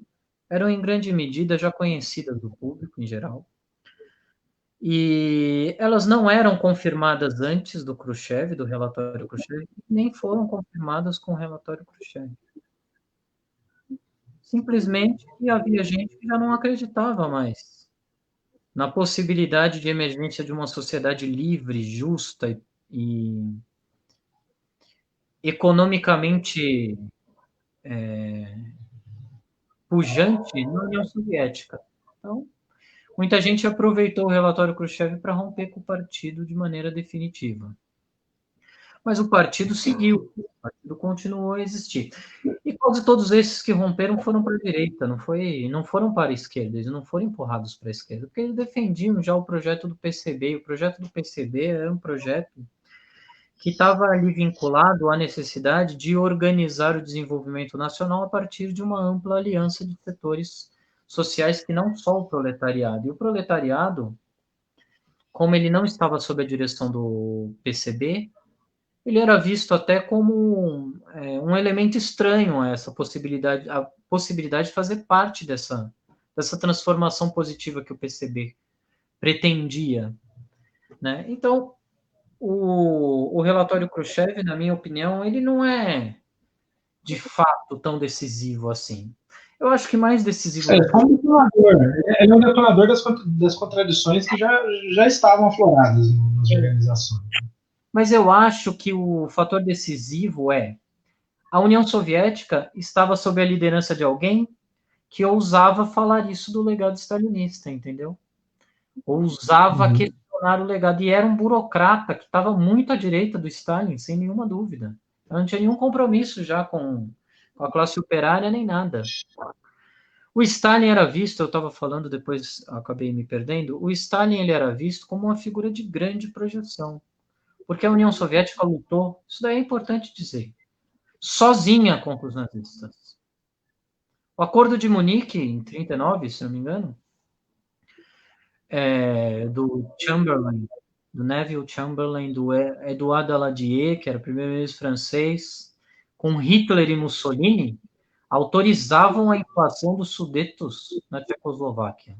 [SPEAKER 2] eram em grande medida já conhecidas do público em geral. E elas não eram confirmadas antes do Khrushchev, do relatório Khrushchev, nem foram confirmadas com o relatório Khrushchev. Simplesmente havia gente que já não acreditava mais na possibilidade de emergência de uma sociedade livre, justa e economicamente pujante na União Soviética. Então, muita gente aproveitou o relatório Khrushchev para romper com o partido de maneira definitiva. Mas o partido seguiu, o partido continuou a existir. E quase todos esses que romperam foram para a direita, não foram para a esquerda, eles não foram empurrados para a esquerda, porque eles defendiam já o projeto do PCB, e o projeto do PCB era um projeto que estava ali vinculado à necessidade de organizar o desenvolvimento nacional a partir de uma ampla aliança de setores sociais que não só o proletariado. E o proletariado, como ele não estava sob a direção do PCB, ele era visto até como um elemento estranho a essa possibilidade, a possibilidade de fazer parte dessa transformação positiva que o PCB pretendia, né? Então, o relatório Khrushchev, na minha opinião, ele não é de fato tão decisivo assim. Eu acho que mais decisivo...
[SPEAKER 1] Ele é um detonador das contradições que já estavam afloradas nas organizações.
[SPEAKER 2] Mas eu acho que o fator decisivo é a União Soviética estava sob a liderança de alguém que ousava falar isso do legado stalinista, entendeu? Ousava questionar o legado. E era um burocrata que estava muito à direita do Stalin, sem nenhuma dúvida. Não tinha nenhum compromisso já com a classe operária, nem nada. O Stalin era visto, eu estava falando, depois acabei me perdendo, o Stalin ele era visto como uma figura de grande projeção. porque a União Soviética lutou, isso daí é importante dizer, sozinha contra os nazistas. O Acordo de Munique, em 39, se não me engano, do Chamberlain, do Neville Chamberlain, do Edouard Daladier, que era o primeiro-ministro francês, com Hitler e Mussolini, autorizavam a invasão dos Sudetos na Tchecoslováquia.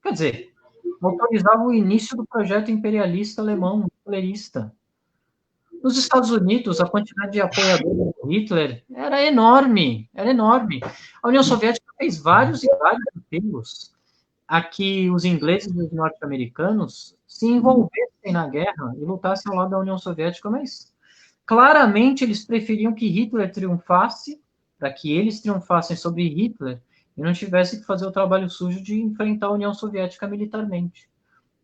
[SPEAKER 2] Quer dizer, autorizavam o início do projeto imperialista alemão, hitlerista. Nos Estados Unidos, a quantidade de apoiadores do Hitler era enorme, era enorme. A União Soviética fez vários e vários apelos a que os ingleses e os norte-americanos se envolvessem na guerra e lutassem ao lado da União Soviética, mas claramente eles preferiam que Hitler triunfasse, para que eles triunfassem sobre Hitler e não tivessem que fazer o trabalho sujo de enfrentar a União Soviética militarmente.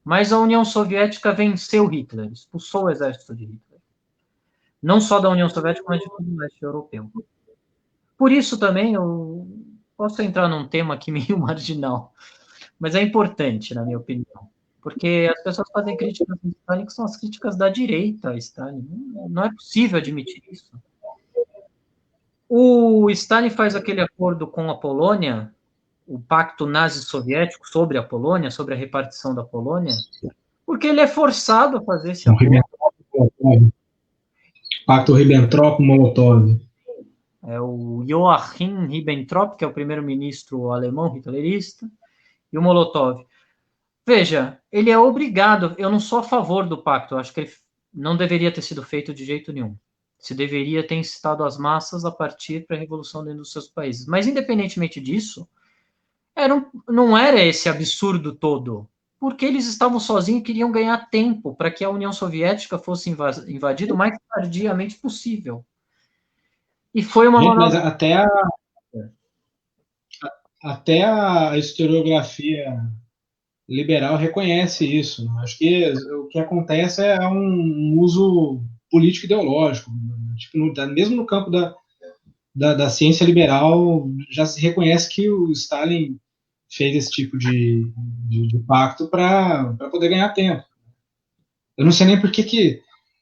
[SPEAKER 2] Mas a União Soviética venceu Hitler, expulsou o exército de Hitler. Não só da União Soviética, mas de todo o leste europeu. Por isso também, eu posso entrar num tema aqui meio marginal, mas é importante, na minha opinião. Porque as pessoas fazem críticas a Stalin que são as críticas da direita a Stalin. Não é possível admitir isso. O Stalin faz aquele acordo com a Polônia, o pacto nazi-soviético sobre a Polônia, sobre a repartição da Polônia, porque ele é forçado a fazer esse acordo.
[SPEAKER 1] Pacto Ribbentrop-Molotov.
[SPEAKER 2] É o Joachim Ribbentrop, que é o primeiro-ministro alemão hitlerista, e o Molotov. Veja, ele é obrigado, eu não sou a favor do pacto, eu acho que ele não deveria ter sido feito de jeito nenhum. Se deveria ter incitado as massas a partir para a revolução dentro dos seus países. Mas, independentemente disso, não era esse absurdo todo, porque eles estavam sozinhos e queriam ganhar tempo para que a União Soviética fosse invadida o mais tardiamente possível. E foi uma
[SPEAKER 1] manobra... Mas até a historiografia liberal reconhece isso. Né? Acho que o que acontece é um uso político ideológico. Tipo, mesmo no campo da ciência liberal, já se reconhece que o Stalin fez esse tipo de pacto para poder ganhar tempo. Eu não sei nem por que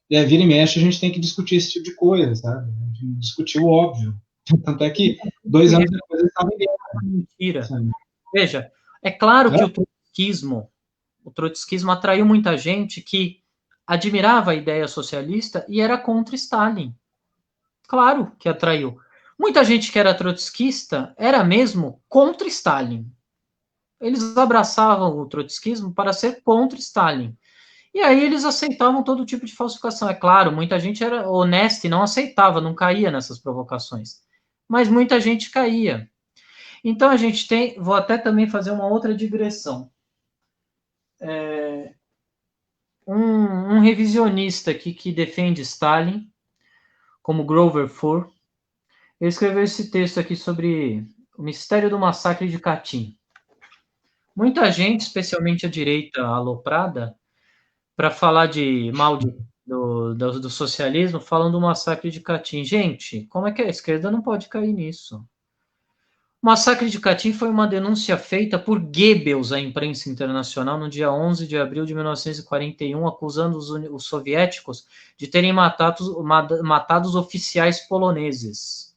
[SPEAKER 1] vira e mexe a gente tem que discutir esse tipo de coisa, sabe? A gente discutiu o óbvio. Tanto é que 2 anos depois ele estava em guerra.
[SPEAKER 2] Mentira. Sabe? Veja, é claro que o trotskismo atraiu muita gente que admirava a ideia socialista e era contra Stalin. Claro que atraiu. Muita gente que era trotskista era mesmo contra Stalin. Eles abraçavam o trotskismo para ser contra Stalin. E aí eles aceitavam todo tipo de falsificação. É claro, muita gente era honesta e não aceitava, não caía nessas provocações. Mas muita gente caía. Então a gente tem, vou até também fazer uma outra digressão. Um revisionista aqui que defende Stalin, como Grover Furr, ele escreveu esse texto aqui sobre o mistério do massacre de Katyn. Muita gente, especialmente a direita aloprada, para falar de mal do socialismo, falam do massacre de Katyn. Gente, como é que a esquerda não pode cair nisso? O massacre de Katyn foi uma denúncia feita por Goebbels à imprensa internacional no dia 11 de abril de 1941, acusando os soviéticos de terem matado os oficiais poloneses.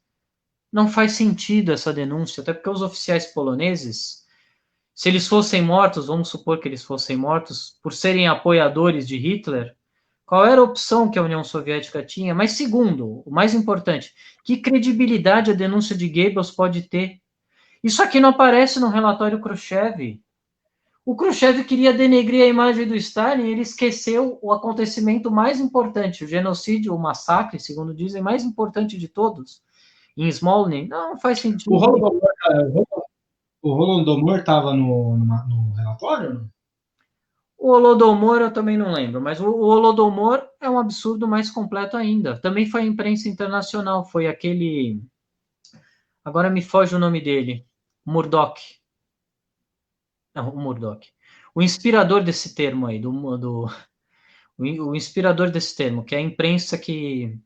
[SPEAKER 2] Não faz sentido essa denúncia, até porque os oficiais poloneses, se eles fossem mortos, vamos supor que eles fossem mortos, por serem apoiadores de Hitler, qual era a opção que a União Soviética tinha? Mas segundo, o mais importante, que credibilidade a denúncia de Goebbels pode ter? Isso aqui não aparece no relatório Khrushchev. O Khrushchev queria denegrir a imagem do Stalin e ele esqueceu o acontecimento mais importante, o genocídio, o massacre, segundo dizem, mais importante de todos, em Smolny. Não faz sentido.
[SPEAKER 1] O Holodomor estava no relatório?
[SPEAKER 2] O Holodomor eu também não lembro, mas o Holodomor é um absurdo mais completo ainda. Também foi a imprensa internacional, foi aquele... Agora me foge o nome dele. Murdoch. Não, o Murdoch. O inspirador desse termo aí, o inspirador desse termo, que é a imprensa que...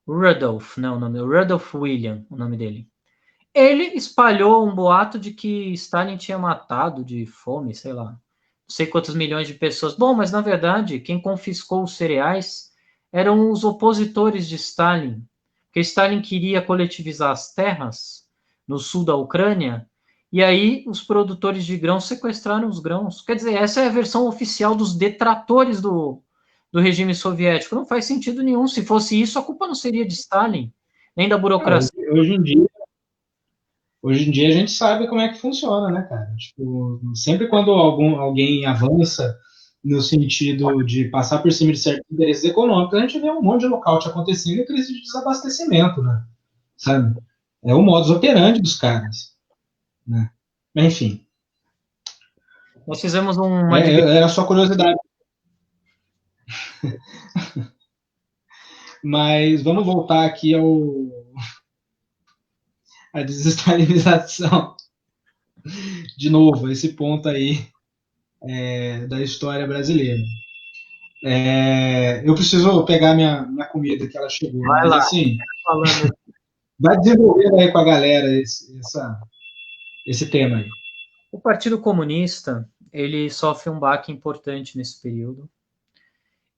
[SPEAKER 2] Rudolph, não, o nome, Rudolph William, o nome dele. Ele espalhou um boato de que Stalin tinha matado de fome, sei lá, sei quantos milhões de pessoas. Bom, mas na verdade, quem confiscou os cereais eram os opositores de Stalin, porque Stalin queria coletivizar as terras no sul da Ucrânia, e aí os produtores de grãos sequestraram os grãos. Quer dizer, essa é a versão oficial dos detratores do regime soviético. Não faz sentido nenhum. Se fosse isso, a culpa não seria de Stalin, nem da burocracia.
[SPEAKER 1] Hoje em dia a gente sabe como é que funciona, né, cara? Tipo, sempre quando alguém avança no sentido de passar por cima de certos interesses econômicos, a gente vê um monte de lockout acontecendo e crise de desabastecimento, né? Sabe? É o modus operandi dos caras, né? Enfim.
[SPEAKER 2] Nós fizemos uma
[SPEAKER 1] era só curiosidade. Mas vamos voltar aqui à desestalinização. De novo, esse ponto aí da história brasileira. Eu preciso pegar minha comida que ela chegou.
[SPEAKER 2] Vai
[SPEAKER 1] mas
[SPEAKER 2] lá,
[SPEAKER 1] assim,
[SPEAKER 2] falando.
[SPEAKER 1] vai desenvolvendo aí com a galera esse tema aí.
[SPEAKER 2] O Partido Comunista, ele sofre um baque importante nesse período.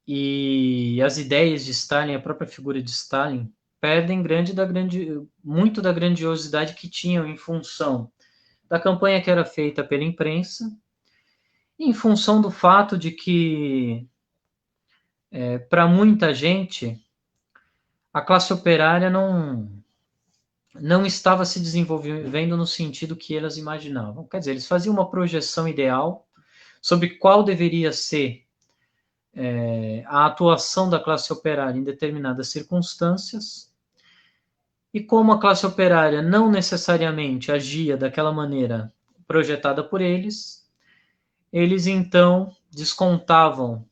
[SPEAKER 2] E as ideias de Stalin, a própria figura de Stalin, perdem muito da grandiosidade que tinham em função da campanha que era feita pela imprensa, em função do fato de que, para muita gente, a classe operária não estava se desenvolvendo no sentido que elas imaginavam. Quer dizer, eles faziam uma projeção ideal sobre qual deveria ser a atuação da classe operária em determinadas circunstâncias, e como a classe operária não necessariamente agia daquela maneira projetada por eles então descontavam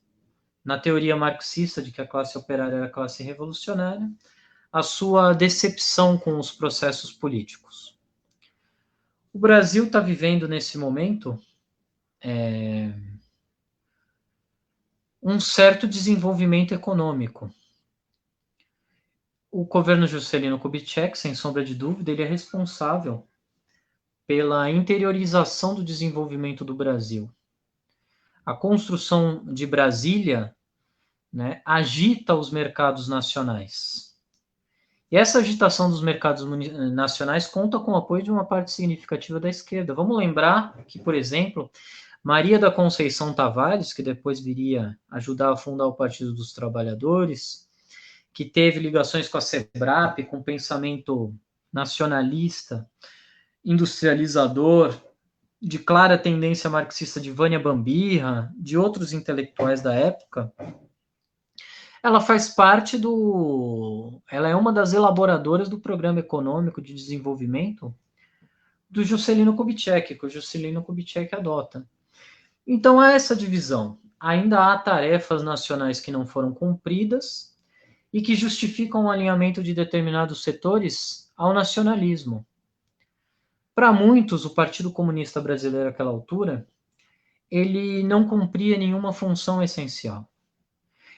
[SPEAKER 2] na teoria marxista de que a classe operária era a classe revolucionária a sua decepção com os processos políticos. O Brasil está vivendo nesse momento um certo desenvolvimento econômico. O governo Juscelino Kubitschek, sem sombra de dúvida, ele é responsável pela interiorização do desenvolvimento do Brasil. A construção de Brasília, né, agita os mercados nacionais. E essa agitação dos mercados nacionais conta com o apoio de uma parte significativa da esquerda. Vamos lembrar que, por exemplo, Maria da Conceição Tavares, que depois viria ajudar a fundar o Partido dos Trabalhadores, que teve ligações com a SEBRAP, com pensamento nacionalista, industrializador, de clara tendência marxista de Vânia Bambirra, de outros intelectuais da época, ela faz parte ela é uma das elaboradoras do Programa Econômico de Desenvolvimento do Juscelino Kubitschek, que o Juscelino Kubitschek adota. Então há essa divisão. Ainda há tarefas nacionais que não foram cumpridas e que justificam o alinhamento de determinados setores ao nacionalismo. Para muitos, o Partido Comunista Brasileiro, àquela altura, ele não cumpria nenhuma função essencial.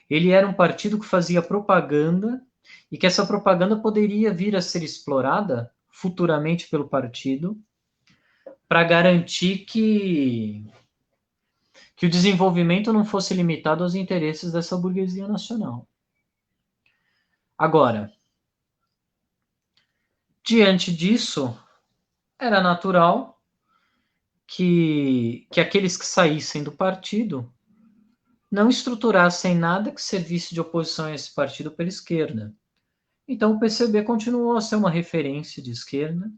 [SPEAKER 2] Ele era um partido que fazia propaganda e que essa propaganda poderia vir a ser explorada futuramente pelo partido para garantir que o desenvolvimento não fosse limitado aos interesses dessa burguesia nacional. Agora, diante disso, era natural que aqueles que saíssem do partido não estruturassem nada que servisse de oposição a esse partido pela esquerda. Então o PCB continuou a ser uma referência de esquerda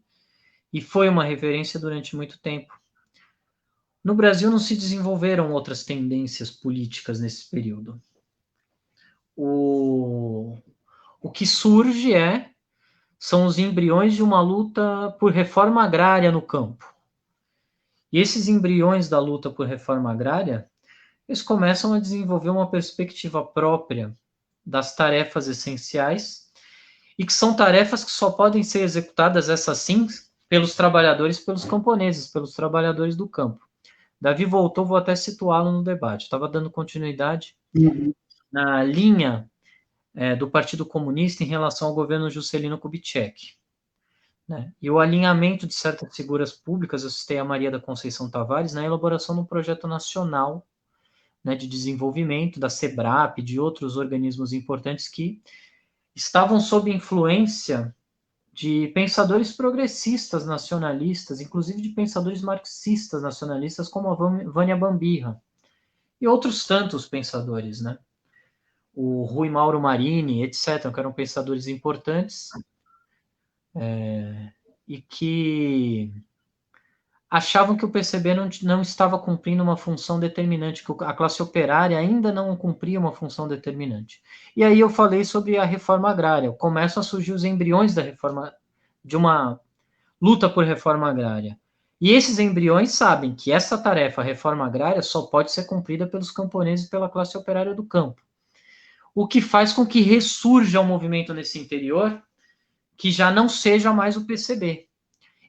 [SPEAKER 2] e foi uma referência durante muito tempo. No Brasil não se desenvolveram outras tendências políticas nesse período. O que surge são os embriões de uma luta por reforma agrária no campo. E esses embriões da luta por reforma agrária, eles começam a desenvolver uma perspectiva própria das tarefas essenciais e que são tarefas que só podem ser executadas, essas sim, pelos trabalhadores, pelos camponeses, pelos trabalhadores do campo. Davi voltou, vou até situá-lo no debate. Estava dando continuidade na linha do Partido Comunista em relação ao governo Juscelino Kubitschek. né? E o alinhamento de certas figuras públicas, eu citei a Maria da Conceição Tavares, na elaboração do projeto nacional, né, de desenvolvimento da SEBRAP, de outros organismos importantes que estavam sob influência de pensadores progressistas nacionalistas, inclusive de pensadores marxistas nacionalistas, como a Vânia Bambirra, e outros tantos pensadores, né? O Rui Mauro Marini, etc., que eram pensadores importantes, e que achavam que o PCB não estava cumprindo uma função determinante, que a classe operária ainda não cumpria uma função determinante. E aí eu falei sobre a reforma agrária. Começam a surgir os embriões da reforma, de uma luta por reforma agrária. E esses embriões sabem que essa tarefa, a reforma agrária, só pode ser cumprida pelos camponeses e pela classe operária do campo. O que faz com que ressurja um movimento nesse interior que já não seja mais o PCB.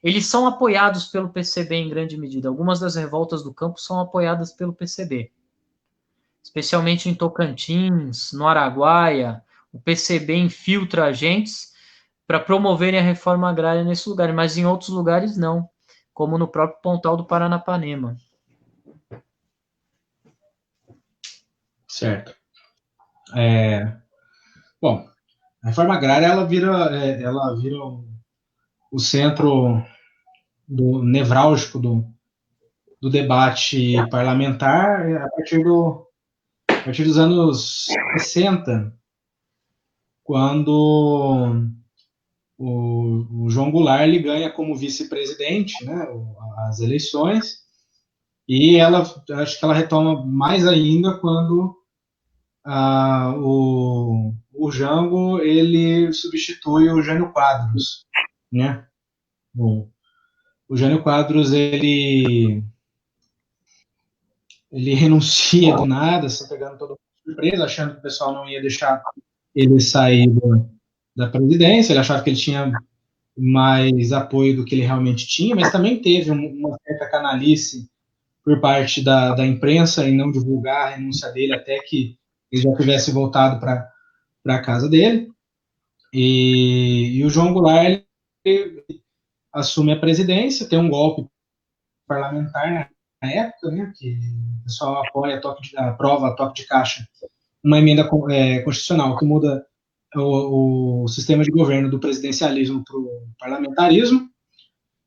[SPEAKER 2] Eles são apoiados pelo PCB em grande medida. Algumas das revoltas do campo são apoiadas pelo PCB. Especialmente em Tocantins, no Araguaia, o PCB infiltra agentes para promoverem a reforma agrária nesse lugar, mas em outros lugares não, como no próprio Pontal do Paranapanema.
[SPEAKER 1] Certo. Bom, a reforma agrária ela vira o centro nevrálgico do debate parlamentar a partir dos anos 60, quando o João Goulart ele ganha como vice-presidente, né, as eleições, e acho que ela retoma mais ainda quando o Jango ele substitui o Jânio Quadros, né? O Jânio Quadros ele renuncia do nada, assim, pegando todo mundo de surpresa, achando que o pessoal não ia deixar ele sair da presidência. Ele achava que ele tinha mais apoio do que ele realmente tinha, mas também teve uma certa canalice por parte da imprensa em não divulgar a renúncia dele até que ele já tivesse voltado para a casa dele. E o João Goulart ele assume a presidência, tem um golpe parlamentar na época, né, que o pessoal aprova a toque de caixa, uma emenda constitucional que muda o sistema de governo do presidencialismo para o parlamentarismo,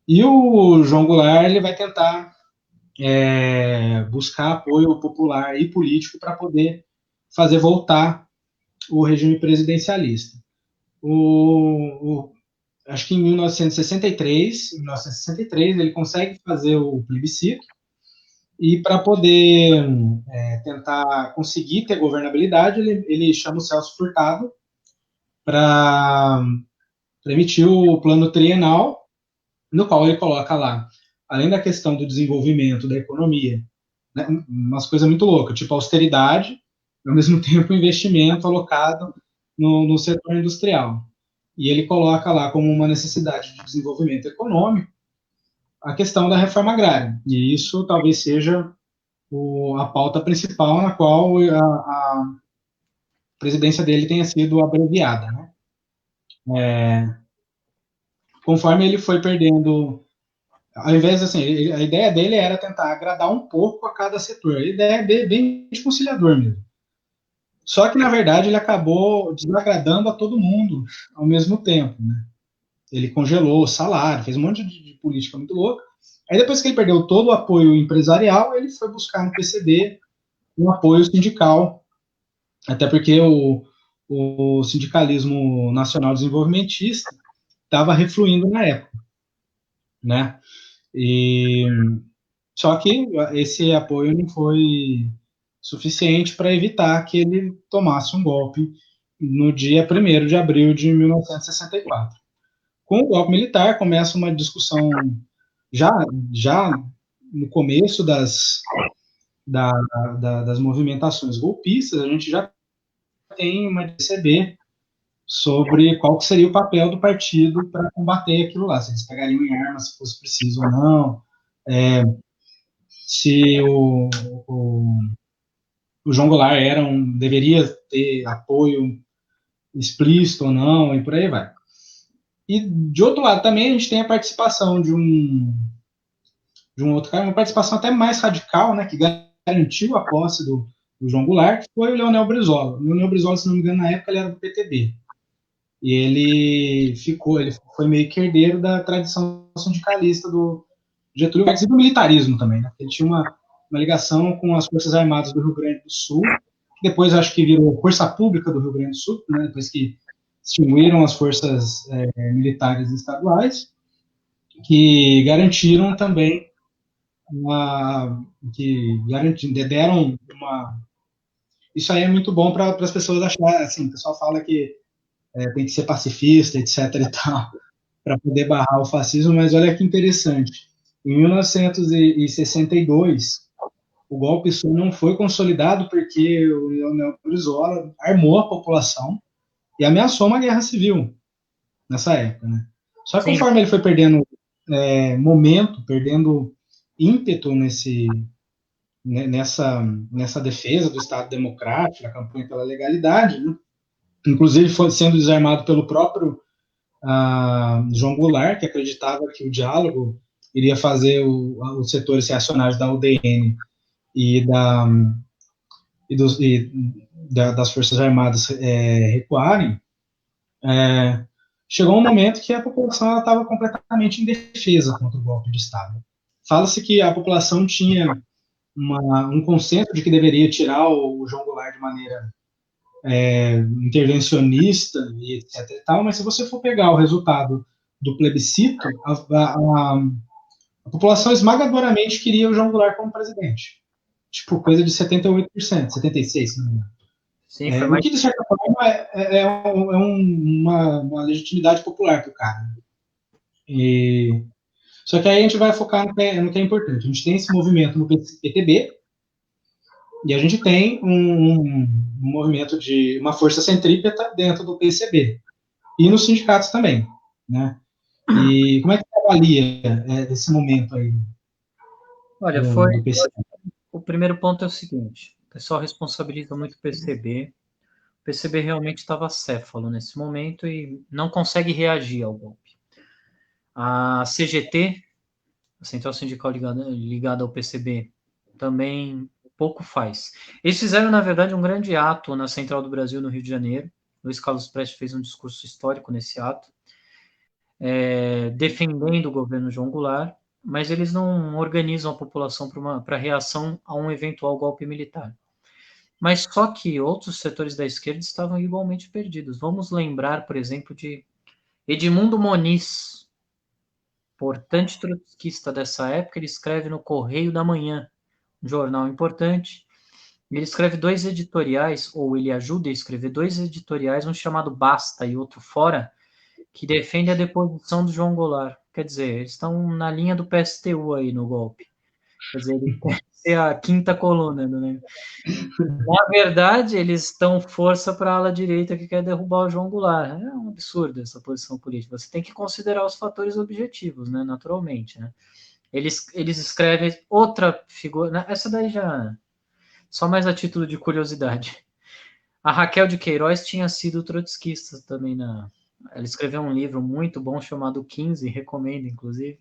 [SPEAKER 1] e o João Goulart ele vai tentar buscar apoio popular e político para poder fazer voltar o regime presidencialista. Acho que em 1963, ele consegue fazer o plebiscito, e para poder tentar conseguir ter governabilidade, ele chama o Celso Furtado para emitir o plano trienal, no qual ele coloca lá, além da questão do desenvolvimento da economia, né, umas coisas muito loucas, tipo austeridade, ao mesmo tempo investimento alocado no setor industrial. E ele coloca lá como uma necessidade de desenvolvimento econômico a questão da reforma agrária. E isso talvez seja a pauta principal na qual a presidência dele tenha sido abreviada, né? Conforme ele foi perdendo, ao invés assim, a ideia dele era tentar agradar um pouco a cada setor. A ideia é bem de conciliador mesmo. Só que na verdade ele acabou desagradando a todo mundo ao mesmo tempo, né? Ele congelou o salário, fez um monte de política muito louca. Aí depois que ele perdeu todo o apoio empresarial, ele foi buscar no PCB um apoio sindical, até porque o sindicalismo nacional desenvolvimentista estava refluindo na época, né? Só que esse apoio não foi suficiente para evitar que ele tomasse um golpe no dia 1º de abril de 1964. Com o golpe militar, começa uma discussão já no começo das movimentações golpistas. A gente já tem uma DCB sobre qual seria o papel do partido para combater aquilo lá, se eles pegariam em armas se fosse preciso ou não, se o João Goulart deveria ter apoio explícito ou não, e por aí vai. E, de outro lado, também a gente tem a participação de um outro cara, uma participação até mais radical, né, que garantiu a posse do João Goulart, que foi o Leonel Brizola. O Leonel Brizola, se não me engano, na época ele era do PTB. E ele foi meio que herdeiro da tradição sindicalista do Getúlio Vargas e do militarismo também, né? Ele tinha uma ligação com as Forças Armadas do Rio Grande do Sul, que depois acho que virou Força Pública do Rio Grande do Sul, né? Depois que extinguiram as forças militares estaduais, que garantiram também deram uma. Isso aí é muito bom para as pessoas acharem, assim, o pessoal fala que tem que ser pacifista, etc. e tal, para poder barrar o fascismo, mas olha que interessante. Em 1962, o golpe só não foi consolidado porque o Leonel Brizola armou a população e ameaçou uma guerra civil nessa época, né? Só que
[SPEAKER 2] Sim.
[SPEAKER 1] conforme ele foi perdendo momento, perdendo ímpeto nessa defesa do Estado Democrático, da campanha pela legalidade, né? Inclusive foi sendo desarmado pelo próprio João Goulart, que acreditava que o diálogo iria fazer os setores reacionários da UDN e, das Forças Armadas recuarem. Chegou um momento que a população estava completamente indefesa contra o golpe de Estado. Fala-se que a população tinha um consenso de que deveria tirar o João Goulart de maneira intervencionista e etc. E tal, mas se você for pegar o resultado do plebiscito, a população esmagadoramente queria o João Goulart como presidente. Tipo, coisa de 78%, 76%, se não me engano.
[SPEAKER 2] Sim, foi mais...
[SPEAKER 1] O que, de certa forma, uma legitimidade popular para o cara. Só que aí a gente vai focar no que é importante. A gente tem esse movimento no PTB, e a gente tem um movimento de uma força centrípeta dentro do PCB. E nos sindicatos também. Né? E como é que você avalia esse momento aí?
[SPEAKER 2] Olha, o primeiro ponto é o seguinte: o pessoal responsabiliza muito o PCB. O PCB realmente estava acéfalo nesse momento e não consegue reagir ao golpe. A CGT, a Central Sindical ligada ao PCB, também pouco faz. Eles fizeram, na verdade, um grande ato na Central do Brasil, no Rio de Janeiro. Luiz Carlos Prestes fez um discurso histórico nesse ato, defendendo o governo João Goulart, mas eles não organizam a população para reação a um eventual golpe militar. Mas só que outros setores da esquerda estavam igualmente perdidos. Vamos lembrar, por exemplo, de Edmundo Moniz, importante trotskista dessa época. Ele escreve no Correio da Manhã, um jornal importante. Ele escreve 2 editoriais, ou ele ajuda a escrever 2 editoriais, um chamado Basta e outro Fora, que defende a deposição do João Goulart. Quer dizer, eles estão na linha do PSTU aí no golpe. Quer dizer, ele quer ser a quinta coluna do negócio. Na verdade, eles estão força para a ala direita que quer derrubar o João Goulart. É um absurdo essa posição política. Você tem que considerar os fatores objetivos, né? Naturalmente. Né? Eles escrevem outra figura. Essa daí já. Só mais a título de curiosidade. A Raquel de Queiroz tinha sido trotskista também. Ela escreveu um livro muito bom chamado 15, recomendo, inclusive,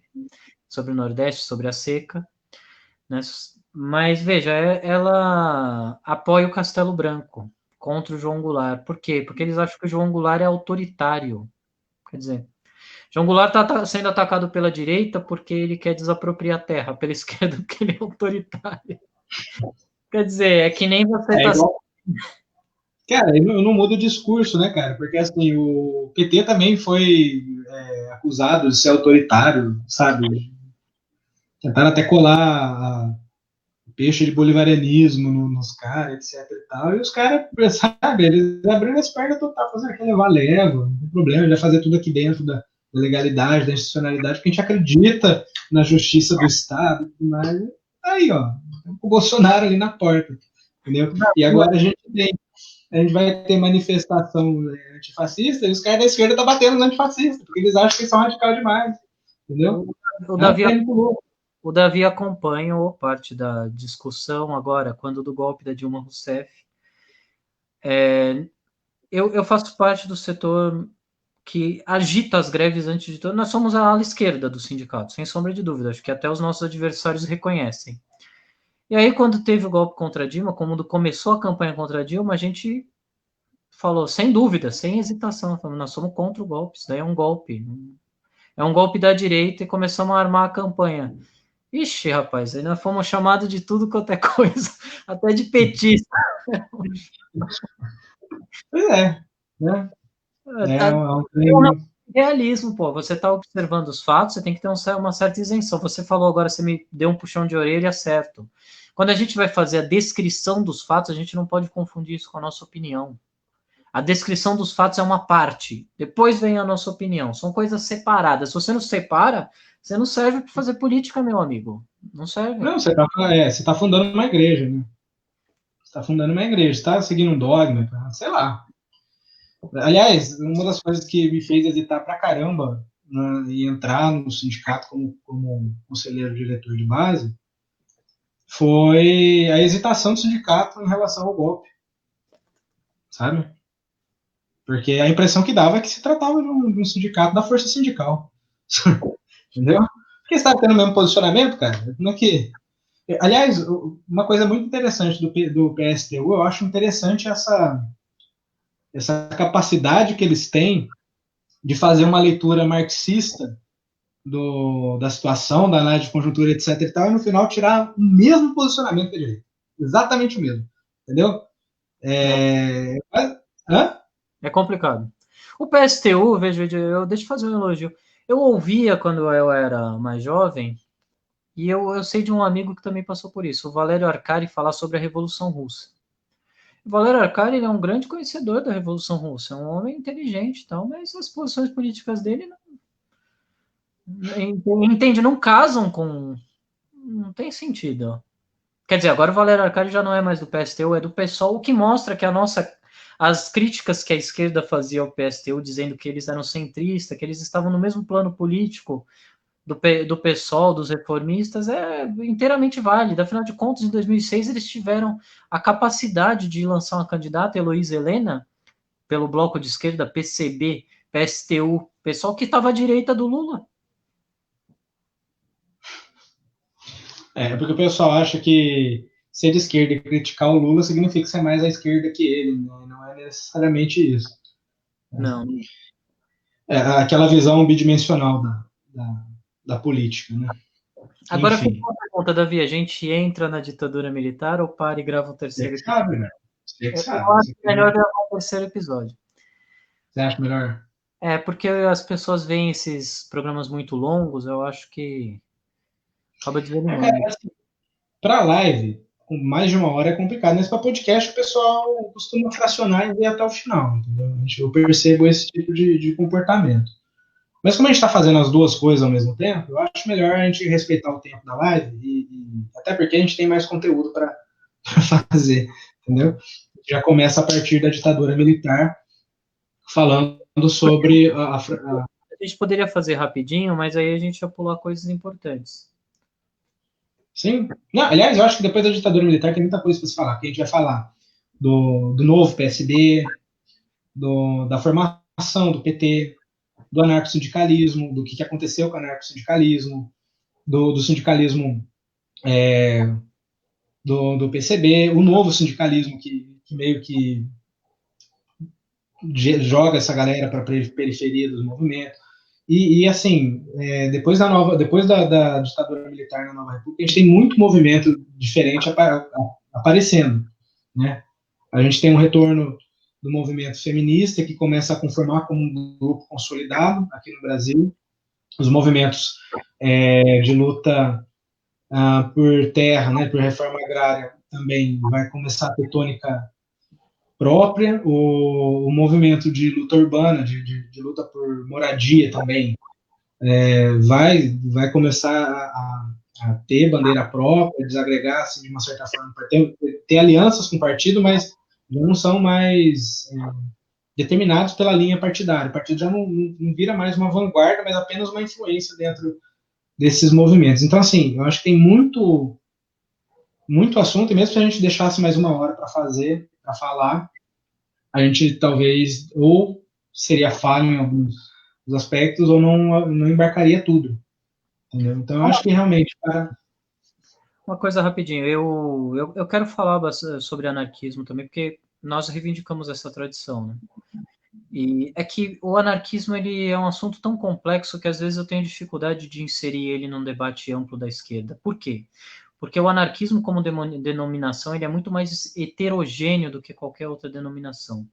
[SPEAKER 2] sobre o Nordeste, sobre a seca. Né? Mas, veja, ela apoia o Castelo Branco contra o João Goulart. Por quê? Porque eles acham que o João Goulart é autoritário. Quer dizer, João Goulart está sendo atacado pela direita porque ele quer desapropriar a terra, pela esquerda porque ele é autoritário. Quer dizer, é que nem você está...
[SPEAKER 1] Cara, eu não mudo o discurso, né, cara? Porque, assim, o PT também foi acusado de ser autoritário, sabe? Tentaram até colar peixe de bolivarianismo nos caras, etc e tal. E os caras, sabe, eles abriram as pernas total, fazendo aquele levar leva, não tem problema, ele vai fazer tudo aqui dentro da legalidade, da institucionalidade, porque a gente acredita na justiça do Estado e tudo mais. Aí, ó, o Bolsonaro ali na porta, entendeu? E agora a gente vai ter manifestação antifascista e os caras da esquerda estão batendo no antifascista, porque eles acham que são radical demais, entendeu?
[SPEAKER 2] O Davi acompanha parte da discussão agora, quando do golpe da Dilma Rousseff. Eu faço parte do setor que agita as greves antes de tudo. Nós somos a ala esquerda do sindicato, sem sombra de dúvida. Acho que até os nossos adversários reconhecem. E aí, quando teve o golpe contra a Dilma, quando começou a campanha contra a Dilma, a gente falou, sem dúvida, sem hesitação, falou, nós somos contra o golpe, isso daí é um golpe. É um golpe da direita e começamos a armar a campanha. Ixi, rapaz, aí nós fomos chamados de tudo quanto é coisa, até de petista.
[SPEAKER 1] Pois é, né?
[SPEAKER 2] Realismo, pô. Você está observando os fatos, você tem que ter uma certa isenção. Você falou agora, você me deu um puxão de orelha, certo. Quando a gente vai fazer a descrição dos fatos, a gente não pode confundir isso com a nossa opinião. A descrição dos fatos é uma parte, depois vem a nossa opinião. São coisas separadas. Se você não separa, você não serve para fazer política, meu amigo. Não serve.
[SPEAKER 1] Não, você tá fundando uma igreja, né? Você está fundando uma igreja, está seguindo um dogma, sei lá. Aliás, uma das coisas que me fez hesitar pra caramba, né, e entrar no sindicato como conselheiro diretor de base foi a hesitação do sindicato em relação ao golpe, sabe? Porque a impressão que dava é que se tratava de um sindicato da força sindical. Entendeu? Porque você está tendo o mesmo posicionamento, cara. Não é que... Aliás, uma coisa muito interessante do PSTU, eu acho interessante essa capacidade que eles têm de fazer uma leitura marxista da situação, da análise de conjuntura, etc. e tal, e no final tirar o mesmo posicionamento que a direita. Exatamente o mesmo. Entendeu?
[SPEAKER 2] É complicado. O PSTU, deixa eu fazer um elogio. Eu ouvia quando eu era mais jovem, e eu sei de um amigo que também passou por isso, o Valério Arcari, falar sobre a Revolução Russa. O Valério Arcari é um grande conhecedor da Revolução Russa, é um homem inteligente e tal, mas as posições políticas dele entende, não casam com... Não tem sentido. Quer dizer, agora o Valério Arcari já não é mais do PSTU, é do PSOL, o que mostra que as críticas que a esquerda fazia ao PSTU, dizendo que eles eram centristas, que eles estavam no mesmo plano político do PSOL, dos reformistas, é inteiramente válida. Afinal de contas, em 2006, eles tiveram a capacidade de lançar uma candidata, Heloísa Helena, pelo bloco de esquerda, PCB, PSTU, pessoal que estava à direita do Lula.
[SPEAKER 1] Porque o pessoal acha que ser de esquerda e criticar o Lula significa ser mais à esquerda que ele, né? Não é necessariamente isso.
[SPEAKER 2] Não.
[SPEAKER 1] Aquela visão bidimensional da política, né?
[SPEAKER 2] Agora, fica uma pergunta, Davi, a gente entra na ditadura militar ou para e grava um terceiro episódio?
[SPEAKER 1] Sabe, né? Você sabe.
[SPEAKER 2] Eu acho melhor gravar um terceiro episódio.
[SPEAKER 1] Você acha melhor?
[SPEAKER 2] Porque as pessoas veem esses programas muito longos, eu acho que acaba desanimando.
[SPEAKER 1] Assim, para live, com mais de uma hora é complicado, mas para podcast o pessoal costuma fracionar e ver até o final, entendeu? Eu percebo esse tipo de comportamento. Mas como a gente está fazendo as duas coisas ao mesmo tempo, eu acho melhor a gente respeitar o tempo da live, até porque a gente tem mais conteúdo para fazer, entendeu? Já começa a partir da ditadura militar, falando sobre
[SPEAKER 2] a gente poderia fazer rapidinho, mas aí a gente ia pular coisas importantes.
[SPEAKER 1] Sim. Não, aliás, eu acho que depois da ditadura militar tem muita coisa para se falar. Que a gente vai falar do novo PSB, da formação do PT, do anarcossindicalismo, do que aconteceu com o anarcossindicalismo, do sindicalismo do PCB, o novo sindicalismo que meio que joga essa galera para a periferia dos movimentos. E assim, depois da ditadura militar na Nova República, a gente tem muito movimento diferente aparecendo, né? A gente tem um retorno do movimento feminista, que começa a conformar como um grupo consolidado aqui no Brasil. Os movimentos de luta por terra, né, por reforma agrária, também vai começar a ter tônica própria. O movimento de luta urbana, de luta por moradia também, vai começar a ter bandeira própria, desagregar assim, de uma certa forma, ter alianças com o partido, mas já não são mais determinados pela linha partidária. O partido já não vira mais uma vanguarda, mas apenas uma influência dentro desses movimentos. Então, assim, eu acho que tem muito assunto, e mesmo se a gente deixasse mais uma hora para falar, a gente talvez ou seria falho em alguns aspectos ou não embarcaria tudo. Entendeu? Então, eu acho que realmente, cara.
[SPEAKER 2] Uma coisa rapidinho, eu quero falar sobre anarquismo também, porque nós reivindicamos essa tradição, né? E é que o anarquismo ele é um assunto tão complexo que às vezes eu tenho dificuldade de inserir ele num debate amplo da esquerda. Por quê? Porque o anarquismo como denominação ele é muito mais heterogêneo do que qualquer outra denominação.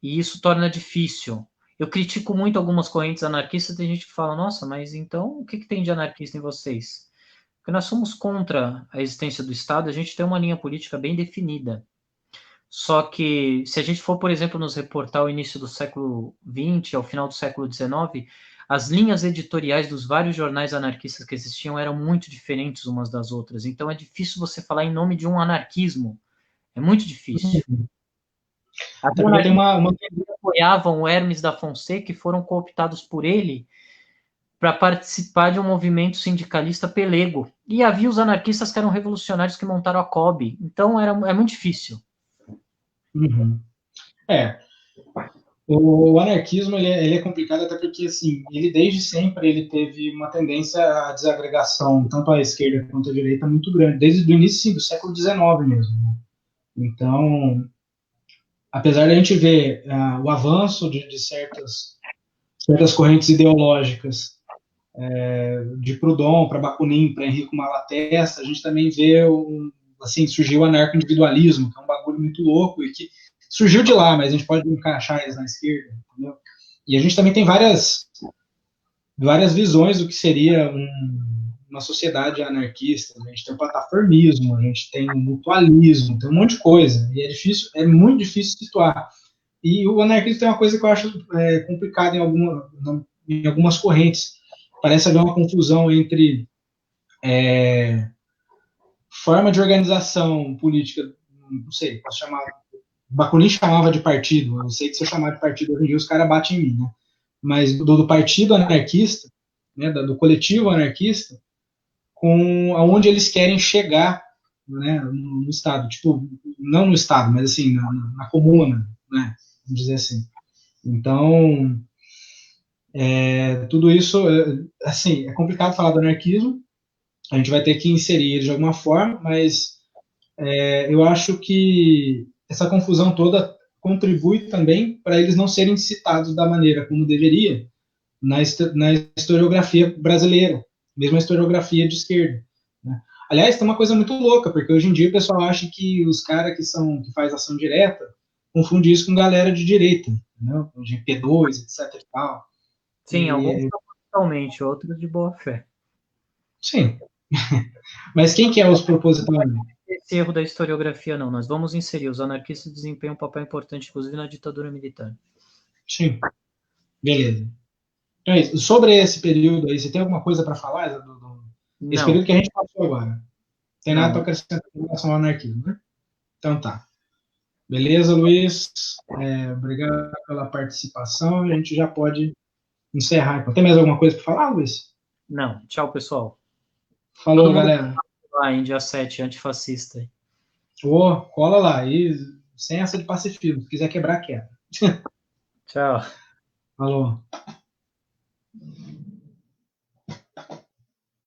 [SPEAKER 2] E isso torna difícil. Eu critico muito algumas correntes anarquistas, tem gente que fala, nossa, mas então o que tem de anarquista em vocês? Porque nós somos contra a existência do Estado, a gente tem uma linha política bem definida. Só que, se a gente for, por exemplo, nos reportar ao início do século XX, ao final do século XIX, as linhas editoriais dos vários jornais anarquistas que existiam eram muito diferentes umas das outras. Então, é difícil você falar em nome de um anarquismo. É muito difícil.
[SPEAKER 1] Até
[SPEAKER 2] Havia
[SPEAKER 1] porque tem
[SPEAKER 2] anarquistas
[SPEAKER 1] uma.
[SPEAKER 2] que apoiavam o Hermes da Fonseca e foram cooptados por ele para participar de um movimento sindicalista pelego. E havia os anarquistas que eram revolucionários que montaram a COB. Então, é muito difícil.
[SPEAKER 1] Uhum. É. O anarquismo ele é complicado até porque assim ele desde sempre ele teve uma tendência à desagregação tanto à esquerda quanto à direita muito grande desde o início sim, do século XIX mesmo, né? Então, apesar de a gente ver o avanço de certas correntes ideológicas, de Proudhon para Bakunin para Enrico Malatesta, a gente também vê assim surgiu o anarco-individualismo, que é um bagulho muito louco e que surgiu de lá, mas a gente pode encaixar eles na esquerda, entendeu? E a gente também tem várias visões do que seria uma sociedade anarquista. A gente tem o plataformismo, a gente tem o mutualismo, tem um monte de coisa. E é muito difícil situar. E o anarquismo tem uma coisa que eu acho complicada em algumas correntes. Parece haver uma confusão entre forma de organização política, não sei, posso chamar. Bakunin chamava de partido, eu sei que se eu chamar de partido hoje em dia os caras batem em mim, né? Mas do partido anarquista, né, do coletivo anarquista, com aonde eles querem chegar, né, no Estado, tipo, não no Estado, mas assim, na comuna, né, vamos dizer assim. Então, tudo isso, assim, é complicado falar do anarquismo, a gente vai ter que inserir ele de alguma forma, mas eu acho que essa confusão toda contribui também para eles não serem citados da maneira como deveria na historiografia brasileira, mesmo a historiografia de esquerda. Né? Aliás, tem uma coisa muito louca, porque hoje em dia o pessoal acha que os caras que faz ação direta confundem isso com galera de direita, entendeu? De P2, etc. E tal.
[SPEAKER 2] Sim, alguns
[SPEAKER 1] E,
[SPEAKER 2] propositalmente, outros de boa fé.
[SPEAKER 1] sim. Mas quem que é os propositalmente?
[SPEAKER 2] Esse erro da historiografia, não. Nós vamos inserir. Os anarquistas desempenham um papel importante, inclusive na ditadura militar.
[SPEAKER 1] Sim. Beleza. Então é isso. Sobre esse período aí, você tem alguma coisa para falar esse
[SPEAKER 2] Não,
[SPEAKER 1] período que a gente passou agora? Tem nada para
[SPEAKER 2] não.
[SPEAKER 1] acrescentar em relação ao anarquismo, né? Então tá. Beleza, Luiz? Obrigado pela participação. A gente já pode encerrar. Então, tem mais alguma coisa para falar, Luiz?
[SPEAKER 2] Não. Tchau, pessoal. Todo
[SPEAKER 1] Falou,
[SPEAKER 2] mundo
[SPEAKER 1] galera.
[SPEAKER 2] lá em dia 7, antifascista.
[SPEAKER 1] Ô, cola lá. E sem essa de pacifismo. Se quiser quebrar, quebra.
[SPEAKER 2] Tchau.
[SPEAKER 1] Falou.